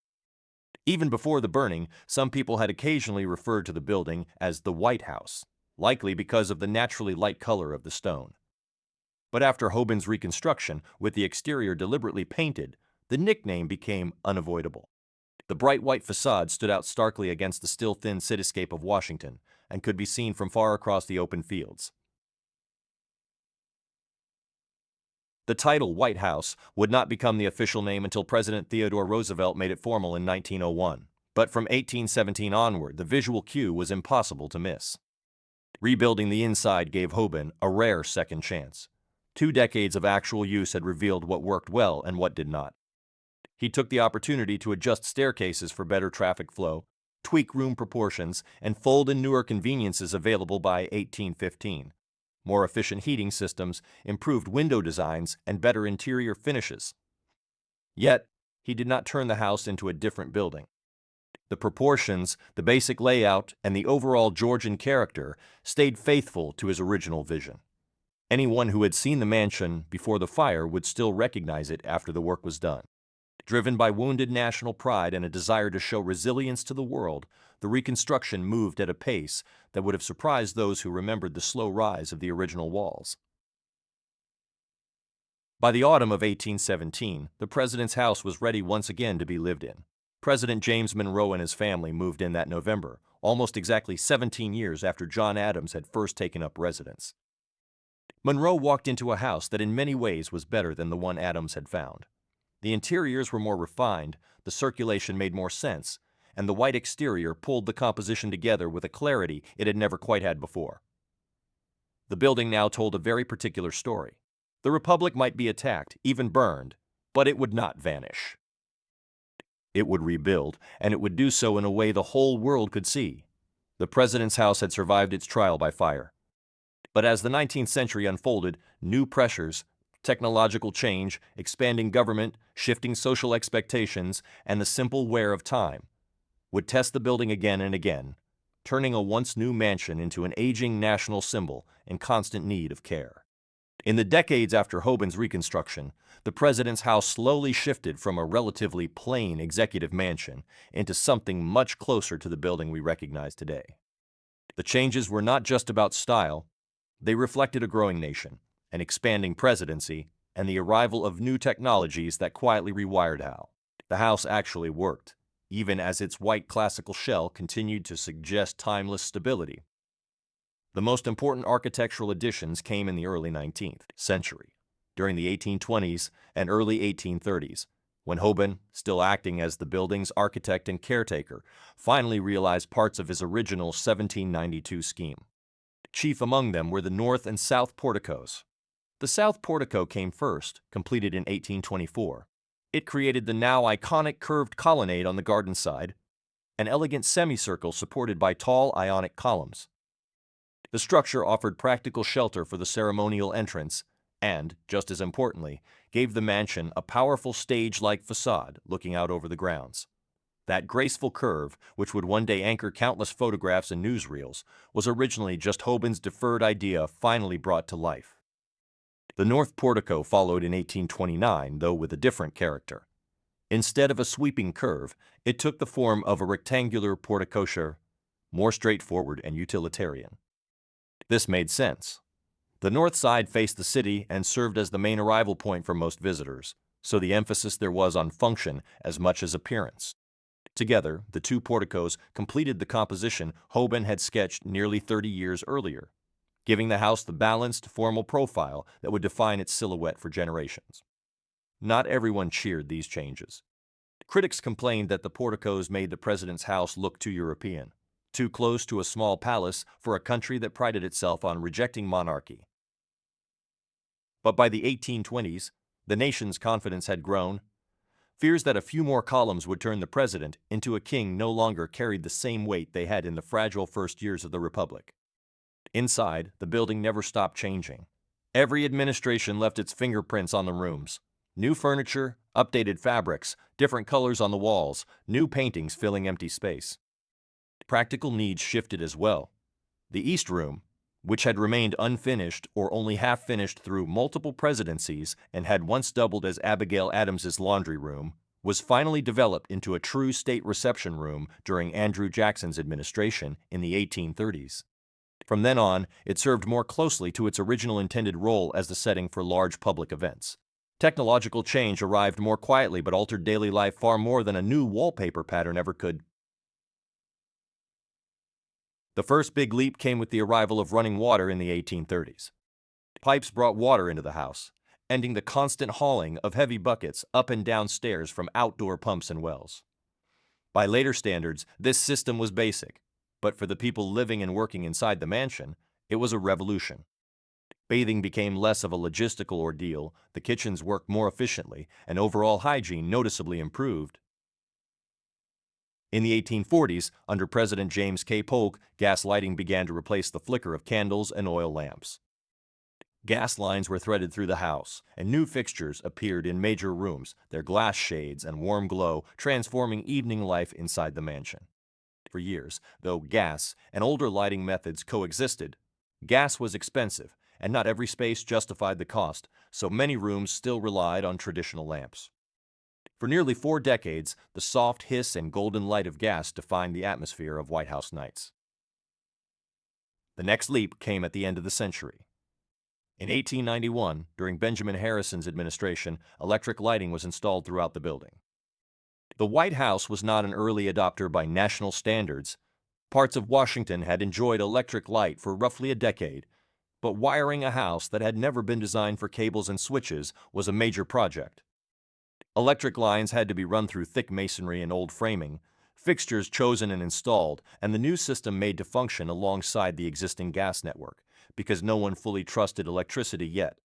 Even before the burning, some people had occasionally referred to the building as the White House, likely because of the naturally light color of the stone. But after Hoban's reconstruction, with the exterior deliberately painted, the nickname became unavoidable. The bright white facade stood out starkly against the still thin cityscape of Washington and could be seen from far across the open fields. The title White House would not become the official name until President Theodore Roosevelt made it formal in 1901, but from 1817 onward, the visual cue was impossible to miss. Rebuilding the inside gave Hoban a rare second chance. 2 decades of actual use had revealed what worked well and what did not. He took the opportunity to adjust staircases for better traffic flow, tweak room proportions, and fold in newer conveniences available by 1815. More efficient heating systems, improved window designs, and better interior finishes. Yet, he did not turn the house into a different building. The proportions, the basic layout, and the overall Georgian character stayed faithful to his original vision. Anyone who had seen the mansion before the fire would still recognize it after the work was done. Driven by wounded national pride and a desire to show resilience to the world, the reconstruction moved at a pace that would have surprised those who remembered the slow rise of the original walls. By the autumn of 1817, the president's house was ready once again to be lived in. President James Monroe and his family moved in that November, almost exactly 17 years after John Adams had first taken up residence. Monroe walked into a house that in many ways was better than the one Adams had found. The interiors were more refined, the circulation made more sense, and the white exterior pulled the composition together with a clarity it had never quite had before. The building now told a very particular story. The Republic might be attacked, even burned, but it would not vanish. It would rebuild, and it would do so in a way the whole world could see. The president's house had survived its trial by fire. But as the 19th century unfolded, new pressures, technological change, expanding government, shifting social expectations, and the simple wear of time would test the building again and again, turning a once new mansion into an aging national symbol in constant need of care. In the decades after Hoban's reconstruction, the president's house slowly shifted from a relatively plain executive mansion into something much closer to the building we recognize today. The changes were not just about style. They reflected a growing nation, an expanding presidency, and the arrival of new technologies that quietly rewired how the house actually worked, even as its white classical shell continued to suggest timeless stability. The most important architectural additions came in the early 19th century, during the 1820s and early 1830s, when Hoban, still acting as the building's architect and caretaker, finally realized parts of his original 1792 scheme. Chief among them were the north and south porticos. The south portico came first, completed in 1824. It created the now iconic curved colonnade on the garden side, an elegant semicircle supported by tall Ionic columns. The structure offered practical shelter for the ceremonial entrance and, just as importantly, gave the mansion a powerful stage-like facade looking out over the grounds. That graceful curve, which would one day anchor countless photographs and newsreels, was originally just Hoban's deferred idea finally brought to life. The north portico followed in 1829, though with a different character. Instead of a sweeping curve, it took the form of a rectangular porticosure, more straightforward and utilitarian. This made sense. The north side faced the city and served as the main arrival point for most visitors, so the emphasis there was on function as much as appearance. Together, the two porticos completed the composition Hoban had sketched nearly 30 years earlier, giving the house the balanced, formal profile that would define its silhouette for generations. Not everyone cheered these changes. Critics complained that the porticos made the president's house look too European, too close to a small palace for a country that prided itself on rejecting monarchy. But by the 1820s, the nation's confidence had grown. Fears that a few more columns would turn the president into a king no longer carried the same weight they had in the fragile first years of the Republic. Inside, the building never stopped changing. Every administration left its fingerprints on the rooms. New furniture, updated fabrics, different colors on the walls, new paintings filling empty space. Practical needs shifted as well. The East Room, which had remained unfinished or only half-finished through multiple presidencies and had once doubled as Abigail Adams's laundry room, was finally developed into a true state reception room during Andrew Jackson's administration in the 1830s. From then on, it served more closely to its original intended role as the setting for large public events. Technological change arrived more quietly but altered daily life far more than a new wallpaper pattern ever could. The first big leap came with the arrival of running water in the 1830s. Pipes brought water into the house, ending the constant hauling of heavy buckets up and down stairs from outdoor pumps and wells. By later standards, this system was basic, but for the people living and working inside the mansion, it was a revolution. Bathing became less of a logistical ordeal, the kitchens worked more efficiently, and overall hygiene noticeably improved. In the 1840s, under President James K. Polk, gas lighting began to replace the flicker of candles and oil lamps. Gas lines were threaded through the house, and new fixtures appeared in major rooms, their glass shades and warm glow transforming evening life inside the mansion. For years, though gas and older lighting methods coexisted, gas was expensive, and not every space justified the cost, so many rooms still relied on traditional lamps. For nearly 4 decades, the soft hiss and golden light of gas defined the atmosphere of White House nights. The next leap came at the end of the century. In 1891, during Benjamin Harrison's administration, electric lighting was installed throughout the building. The White House was not an early adopter by national standards. Parts of Washington had enjoyed electric light for roughly a decade, but wiring a house that had never been designed for cables and switches was a major project. Electric lines had to be run through thick masonry and old framing, fixtures chosen and installed, and the new system made to function alongside the existing gas network, because no one fully trusted electricity yet.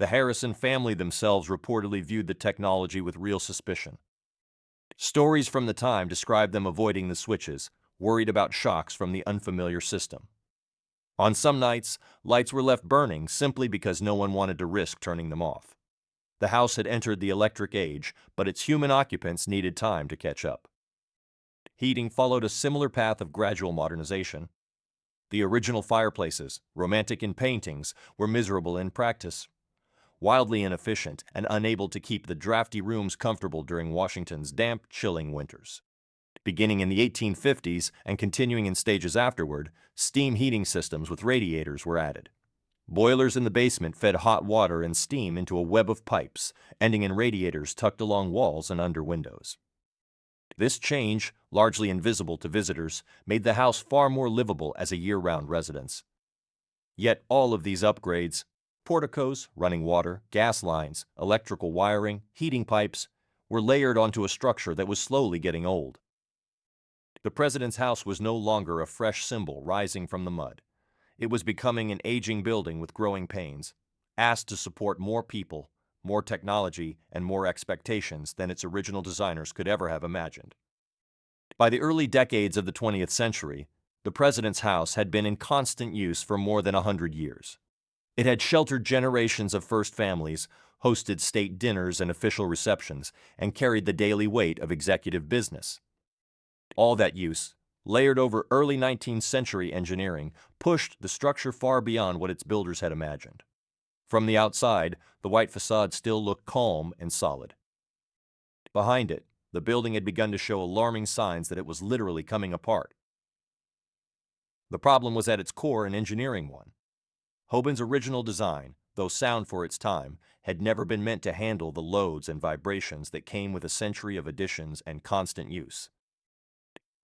The Harrison family themselves reportedly viewed the technology with real suspicion. Stories from the time described them avoiding the switches, worried about shocks from the unfamiliar system. On some nights, lights were left burning simply because no one wanted to risk turning them off. The house had entered the electric age, but its human occupants needed time to catch up. Heating followed a similar path of gradual modernization. The original fireplaces, romantic in paintings, were miserable in practice. Wildly inefficient and unable to keep the drafty rooms comfortable during Washington's damp, chilling winters. Beginning in the 1850s and continuing in stages afterward, steam heating systems with radiators were added. Boilers in the basement fed hot water and steam into a web of pipes, ending in radiators tucked along walls and under windows. This change, largely invisible to visitors, made the house far more livable as a year-round residence. Yet all of these upgrades, porticos, running water, gas lines, electrical wiring, heating pipes, were layered onto a structure that was slowly getting old. The president's house was no longer a fresh symbol rising from the mud. It was becoming an aging building with growing pains, asked to support more people, more technology, and more expectations than its original designers could ever have imagined. By the early decades of the 20th century, the president's house had been in constant use for more than 100 years. It had sheltered generations of first families, hosted state dinners and official receptions, and carried the daily weight of executive business. All that use, layered over early 19th century engineering, pushed the structure far beyond what its builders had imagined. From the outside, the white facade still looked calm and solid. Behind it, the building had begun to show alarming signs that it was literally coming apart. The problem was at its core an engineering one. Hoban's original design, though sound for its time, had never been meant to handle the loads and vibrations that came with a century of additions and constant use.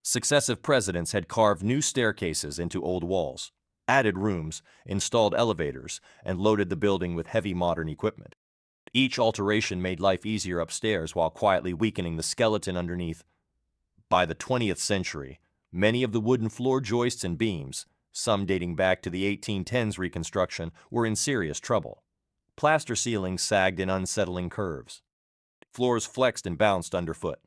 Successive presidents had carved new staircases into old walls, added rooms, installed elevators, and loaded the building with heavy modern equipment. Each alteration made life easier upstairs while quietly weakening the skeleton underneath. By the 20th century, many of the wooden floor joists and beams, some dating back to the 1810s reconstruction, were in serious trouble. Plaster ceilings sagged in unsettling curves. Floors flexed and bounced underfoot.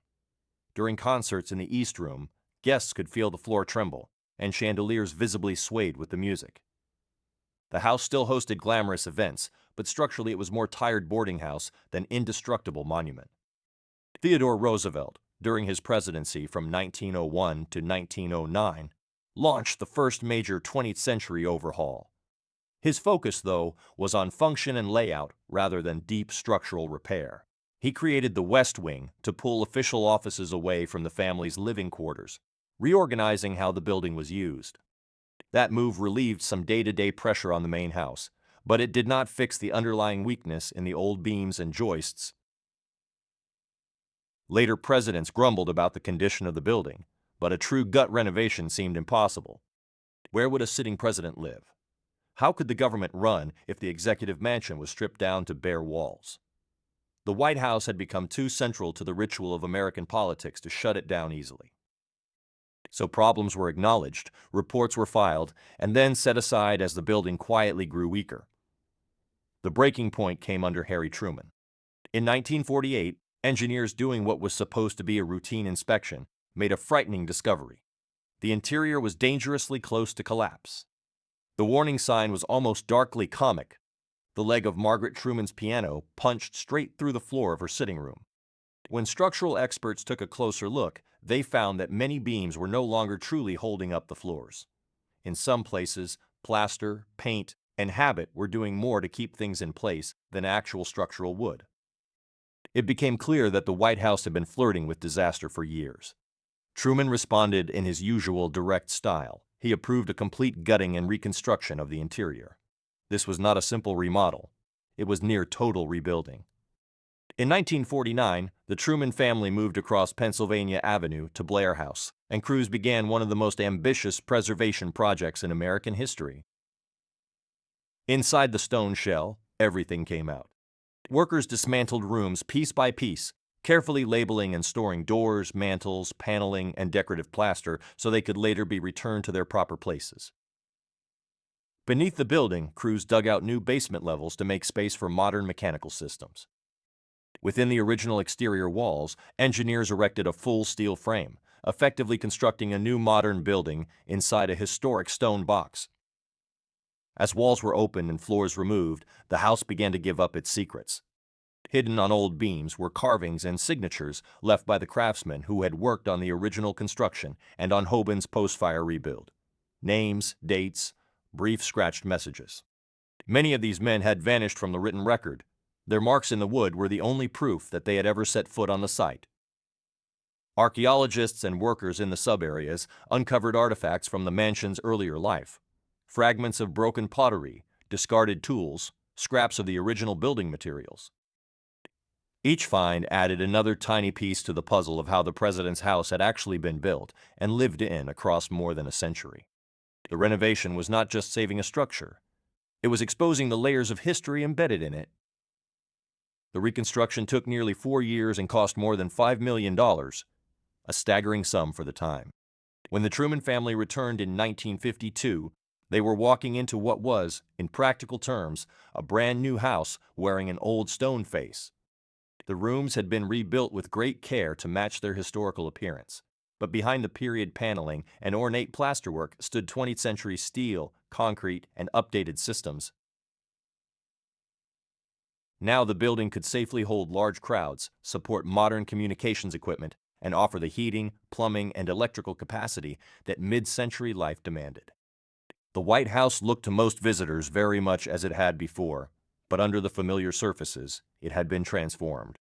During concerts in the East Room, guests could feel the floor tremble, and chandeliers visibly swayed with the music. The house still hosted glamorous events, but structurally it was more tired boarding house than indestructible monument. Theodore Roosevelt, during his presidency from 1901 to 1909, launched the first major 20th century overhaul. His focus, though, was on function and layout rather than deep structural repair. He created the West Wing to pull official offices away from the family's living quarters, reorganizing how the building was used. That move relieved some day-to-day pressure on the main house, but it did not fix the underlying weakness in the old beams and joists. Later presidents grumbled about the condition of the building, but a true gut renovation seemed impossible. Where would a sitting president live? How could the government run if the executive mansion was stripped down to bare walls? The White House had become too central to the ritual of American politics to shut it down easily. So problems were acknowledged, reports were filed, and then set aside as the building quietly grew weaker. The breaking point came under Harry Truman. In 1948, engineers doing what was supposed to be a routine inspection made a frightening discovery. The interior was dangerously close to collapse. The warning sign was almost darkly comic. The leg of Margaret Truman's piano punched straight through the floor of her sitting room. When structural experts took a closer look, they found that many beams were no longer truly holding up the floors. In some places, plaster, paint, and habit were doing more to keep things in place than actual structural wood. It became clear that the White House had been flirting with disaster for years. Truman responded in his usual direct style. He approved a complete gutting and reconstruction of the interior. This was not a simple remodel. It was near total rebuilding. In 1949, the Truman family moved across Pennsylvania Avenue to Blair House, and crews began one of the most ambitious preservation projects in American history. Inside the stone shell, everything came out. Workers dismantled rooms piece by piece, carefully labeling and storing doors, mantels, paneling, and decorative plaster so they could later be returned to their proper places. Beneath the building, crews dug out new basement levels to make space for modern mechanical systems. Within the original exterior walls, engineers erected a full steel frame, effectively constructing a new modern building inside a historic stone box. As walls were opened and floors removed, the house began to give up its secrets. Hidden on old beams were carvings and signatures left by the craftsmen who had worked on the original construction and on Hoban's post-fire rebuild. Names, dates, brief scratched messages. Many of these men had vanished from the written record. Their marks in the wood were the only proof that they had ever set foot on the site. Archaeologists and workers in the sub-areas uncovered artifacts from the mansion's earlier life. Fragments of broken pottery, discarded tools, scraps of the original building materials. Each find added another tiny piece to the puzzle of how the president's house had actually been built and lived in across more than a century. The renovation was not just saving a structure. It was exposing the layers of history embedded in it. The reconstruction took nearly 4 years and cost more than $5 million, a staggering sum for the time. When the Truman family returned in 1952, they were walking into what was, in practical terms, a brand new house wearing an old stone face. The rooms had been rebuilt with great care to match their historical appearance, but behind the period paneling and ornate plasterwork stood 20th century steel, concrete, and updated systems. Now the building could safely hold large crowds, support modern communications equipment, and offer the heating, plumbing, and electrical capacity that mid-century life demanded. The White House looked to most visitors very much as it had before, but under the familiar surfaces, it had been transformed.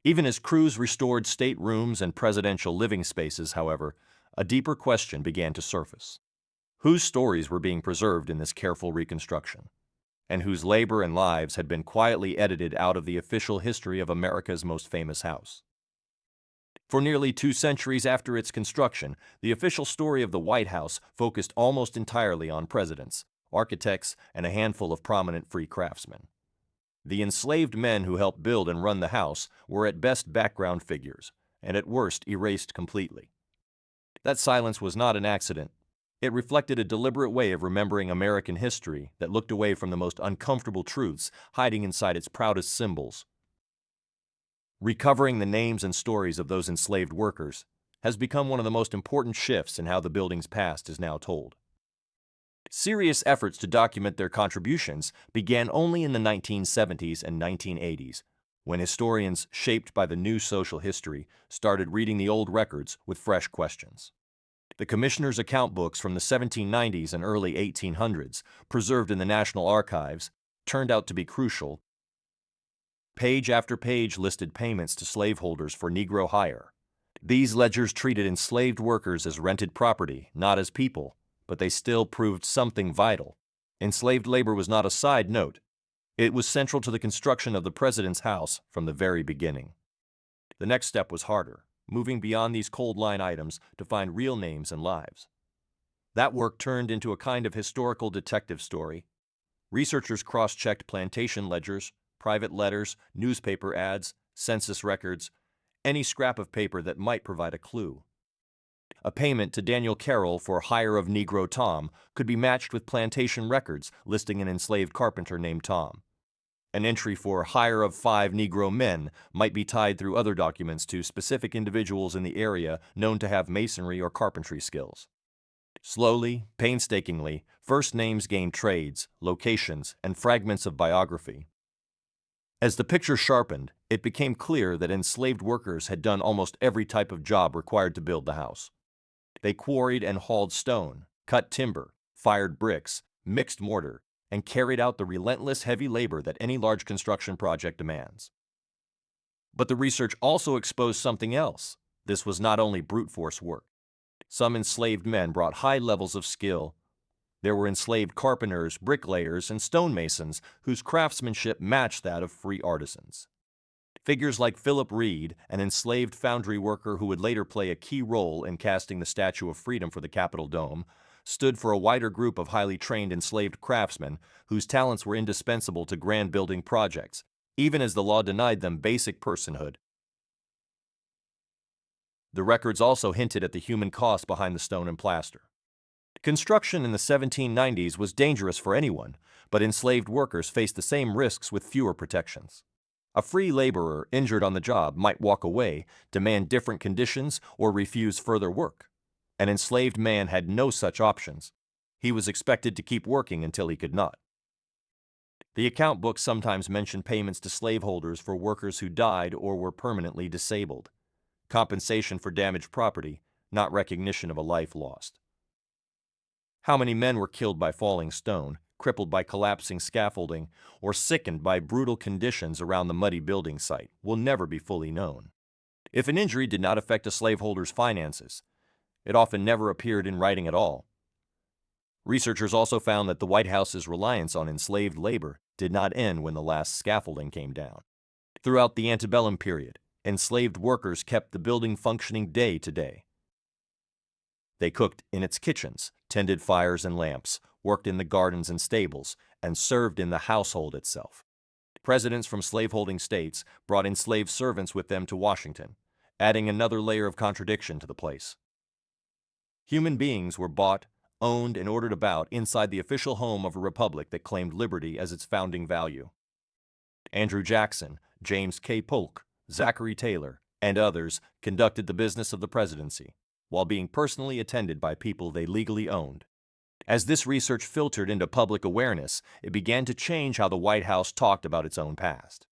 Even as crews restored staterooms and presidential living spaces, however, a deeper question began to surface. Whose stories were being preserved in this careful reconstruction, and whose labor and lives had been quietly edited out of the official history of America's most famous house? For nearly 2 centuries after its construction, the official story of the White House focused almost entirely on presidents, architects, and a handful of prominent free craftsmen. The enslaved men who helped build and run the house were at best background figures, and at worst erased completely. That silence was not an accident. It reflected a deliberate way of remembering American history that looked away from the most uncomfortable truths hiding inside its proudest symbols. Recovering the names and stories of those enslaved workers has become one of the most important shifts in how the building's past is now told. Serious efforts to document their contributions began only in the 1970s and 1980s, when historians shaped by the new social history started reading the old records with fresh questions. The commissioner's account books from the 1790s and early 1800s, preserved in the National Archives, turned out to be crucial. Page after page listed payments to slaveholders for Negro hire. These ledgers treated enslaved workers as rented property, not as people, but they still proved something vital. Enslaved labor was not a side note. It was central to the construction of the president's house from the very beginning. The next step was harder, moving beyond these cold line items to find real names and lives. That work turned into a kind of historical detective story. Researchers cross-checked plantation ledgers, private letters, newspaper ads, census records, any scrap of paper that might provide a clue. A payment to Daniel Carroll for hire of Negro Tom could be matched with plantation records listing an enslaved carpenter named Tom. An entry for hire of 5 Negro men might be tied through other documents to specific individuals in the area known to have masonry or carpentry skills. Slowly, painstakingly, first names gained trades, locations, and fragments of biography. As the picture sharpened, it became clear that enslaved workers had done almost every type of job required to build the house. They quarried and hauled stone, cut timber, fired bricks, mixed mortar, and carried out the relentless heavy labor that any large construction project demands. But the research also exposed something else. This was not only brute force work. Some enslaved men brought high levels of skill. There were enslaved carpenters, bricklayers, and stonemasons whose craftsmanship matched that of free artisans. Figures like Philip Reed, an enslaved foundry worker who would later play a key role in casting the Statue of Freedom for the Capitol Dome, stood for a wider group of highly trained enslaved craftsmen whose talents were indispensable to grand building projects, even as the law denied them basic personhood. The records also hinted at the human cost behind the stone and plaster. Construction in the 1790s was dangerous for anyone, but enslaved workers faced the same risks with fewer protections. A free laborer injured on the job might walk away, demand different conditions, or refuse further work. An enslaved man had no such options. He was expected to keep working until he could not. The account books sometimes mention payments to slaveholders for workers who died or were permanently disabled. Compensation for damaged property, not recognition of a life lost. How many men were killed by falling stone, crippled by collapsing scaffolding, or sickened by brutal conditions around the muddy building site will never be fully known. If an injury did not affect a slaveholder's finances, it often never appeared in writing at all. Researchers also found that the White House's reliance on enslaved labor did not end when the last scaffolding came down. Throughout the antebellum period, enslaved workers kept the building functioning day to day. They cooked in its kitchens, tended fires and lamps, worked in the gardens and stables, and served in the household itself. Presidents from slaveholding states brought enslaved servants with them to Washington, adding another layer of contradiction to the place. Human beings were bought, owned, and ordered about inside the official home of a republic that claimed liberty as its founding value. Andrew Jackson, James K. Polk, Zachary Taylor, and others conducted the business of the presidency, while being personally attended by people they legally owned. As this research filtered into public awareness, it began to change how the White House talked about its own past.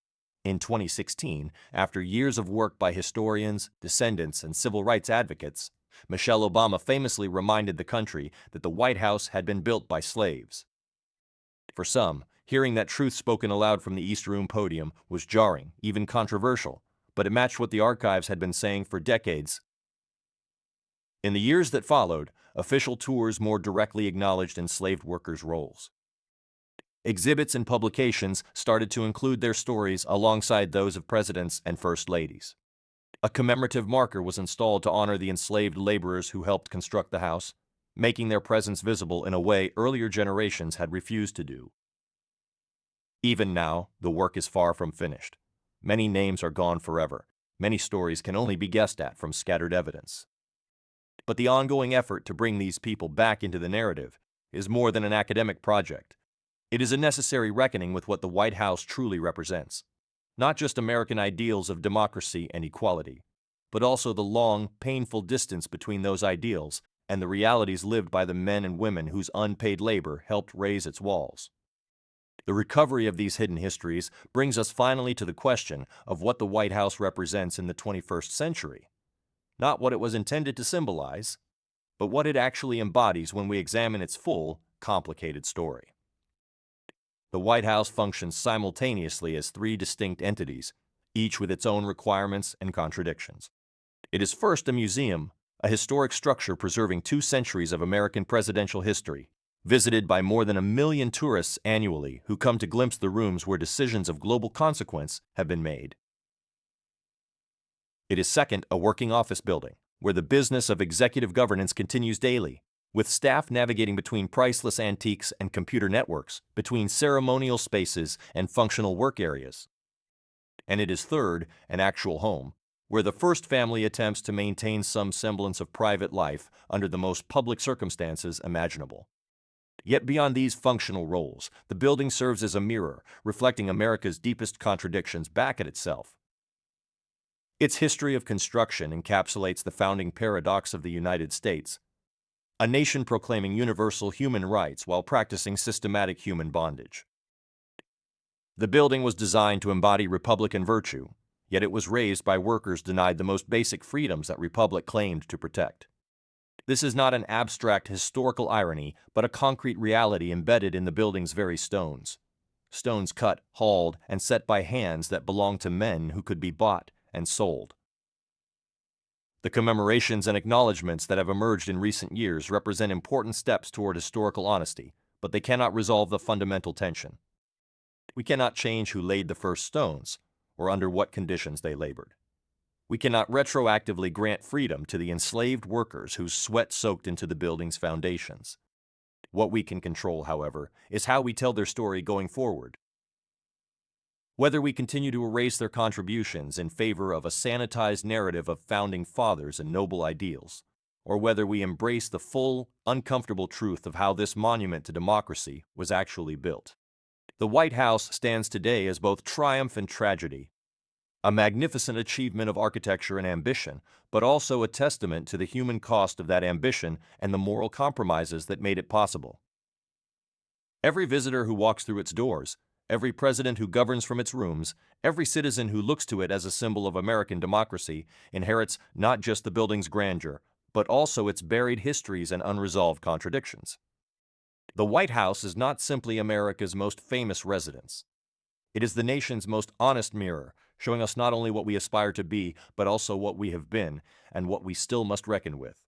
In 2016, after years of work by historians, descendants, and civil rights advocates, Michelle Obama famously reminded the country that the White House had been built by slaves. For some, hearing that truth spoken aloud from the East Room podium was jarring, even controversial, but it matched what the archives had been saying for decades. In the years that followed, official tours more directly acknowledged enslaved workers' roles. Exhibits and publications started to include their stories alongside those of presidents and first ladies. A commemorative marker was installed to honor the enslaved laborers who helped construct the house, making their presence visible in a way earlier generations had refused to do. Even now, the work is far from finished. Many names are gone forever. Many stories can only be guessed at from scattered evidence. But the ongoing effort to bring these people back into the narrative is more than an academic project. It is a necessary reckoning with what the White House truly represents. Not just American ideals of democracy and equality, but also the long, painful distance between those ideals and the realities lived by the men and women whose unpaid labor helped raise its walls. The recovery of these hidden histories brings us finally to the question of what the White House represents in the 21st century. Not what it was intended to symbolize, but what it actually embodies when we examine its full, complicated story. The White House functions simultaneously as three distinct entities, each with its own requirements and contradictions. It is first a museum, a historic structure preserving 2 centuries of American presidential history, visited by more than 1 million tourists annually who come to glimpse the rooms where decisions of global consequence have been made. It is second a working office building, where the business of executive governance continues daily, with staff navigating between priceless antiques and computer networks, between ceremonial spaces and functional work areas. And it is third an actual home, where the first family attempts to maintain some semblance of private life under the most public circumstances imaginable. Yet beyond these functional roles, the building serves as a mirror, reflecting America's deepest contradictions back at itself. Its history of construction encapsulates the founding paradox of the United States, a nation proclaiming universal human rights while practicing systematic human bondage. The building was designed to embody Republican virtue, yet it was raised by workers denied the most basic freedoms that Republic claimed to protect. This is not an abstract historical irony, but a concrete reality embedded in the building's very stones. stones cut, hauled, and set by hands that belonged to men who could be bought and sold. The commemorations and acknowledgments that have emerged in recent years represent important steps toward historical honesty, but they cannot resolve the fundamental tension. We cannot change who laid the first stones, or under what conditions they labored. We cannot retroactively grant freedom to the enslaved workers whose sweat soaked into the building's foundations. What we can control, however, is how we tell their story going forward. Whether we continue to erase their contributions in favor of a sanitized narrative of founding fathers and noble ideals, or whether we embrace the full, uncomfortable truth of how this monument to democracy was actually built. The White House stands today as both triumph and tragedy, a magnificent achievement of architecture and ambition, but also a testament to the human cost of that ambition and the moral compromises that made it possible. Every visitor who walks through its doors, every president who governs from its rooms, every citizen who looks to it as a symbol of American democracy inherits not just the building's grandeur, but also its buried histories and unresolved contradictions. The White House is not simply America's most famous residence. It is the nation's most honest mirror, showing us not only what we aspire to be, but also what we have been and what we still must reckon with.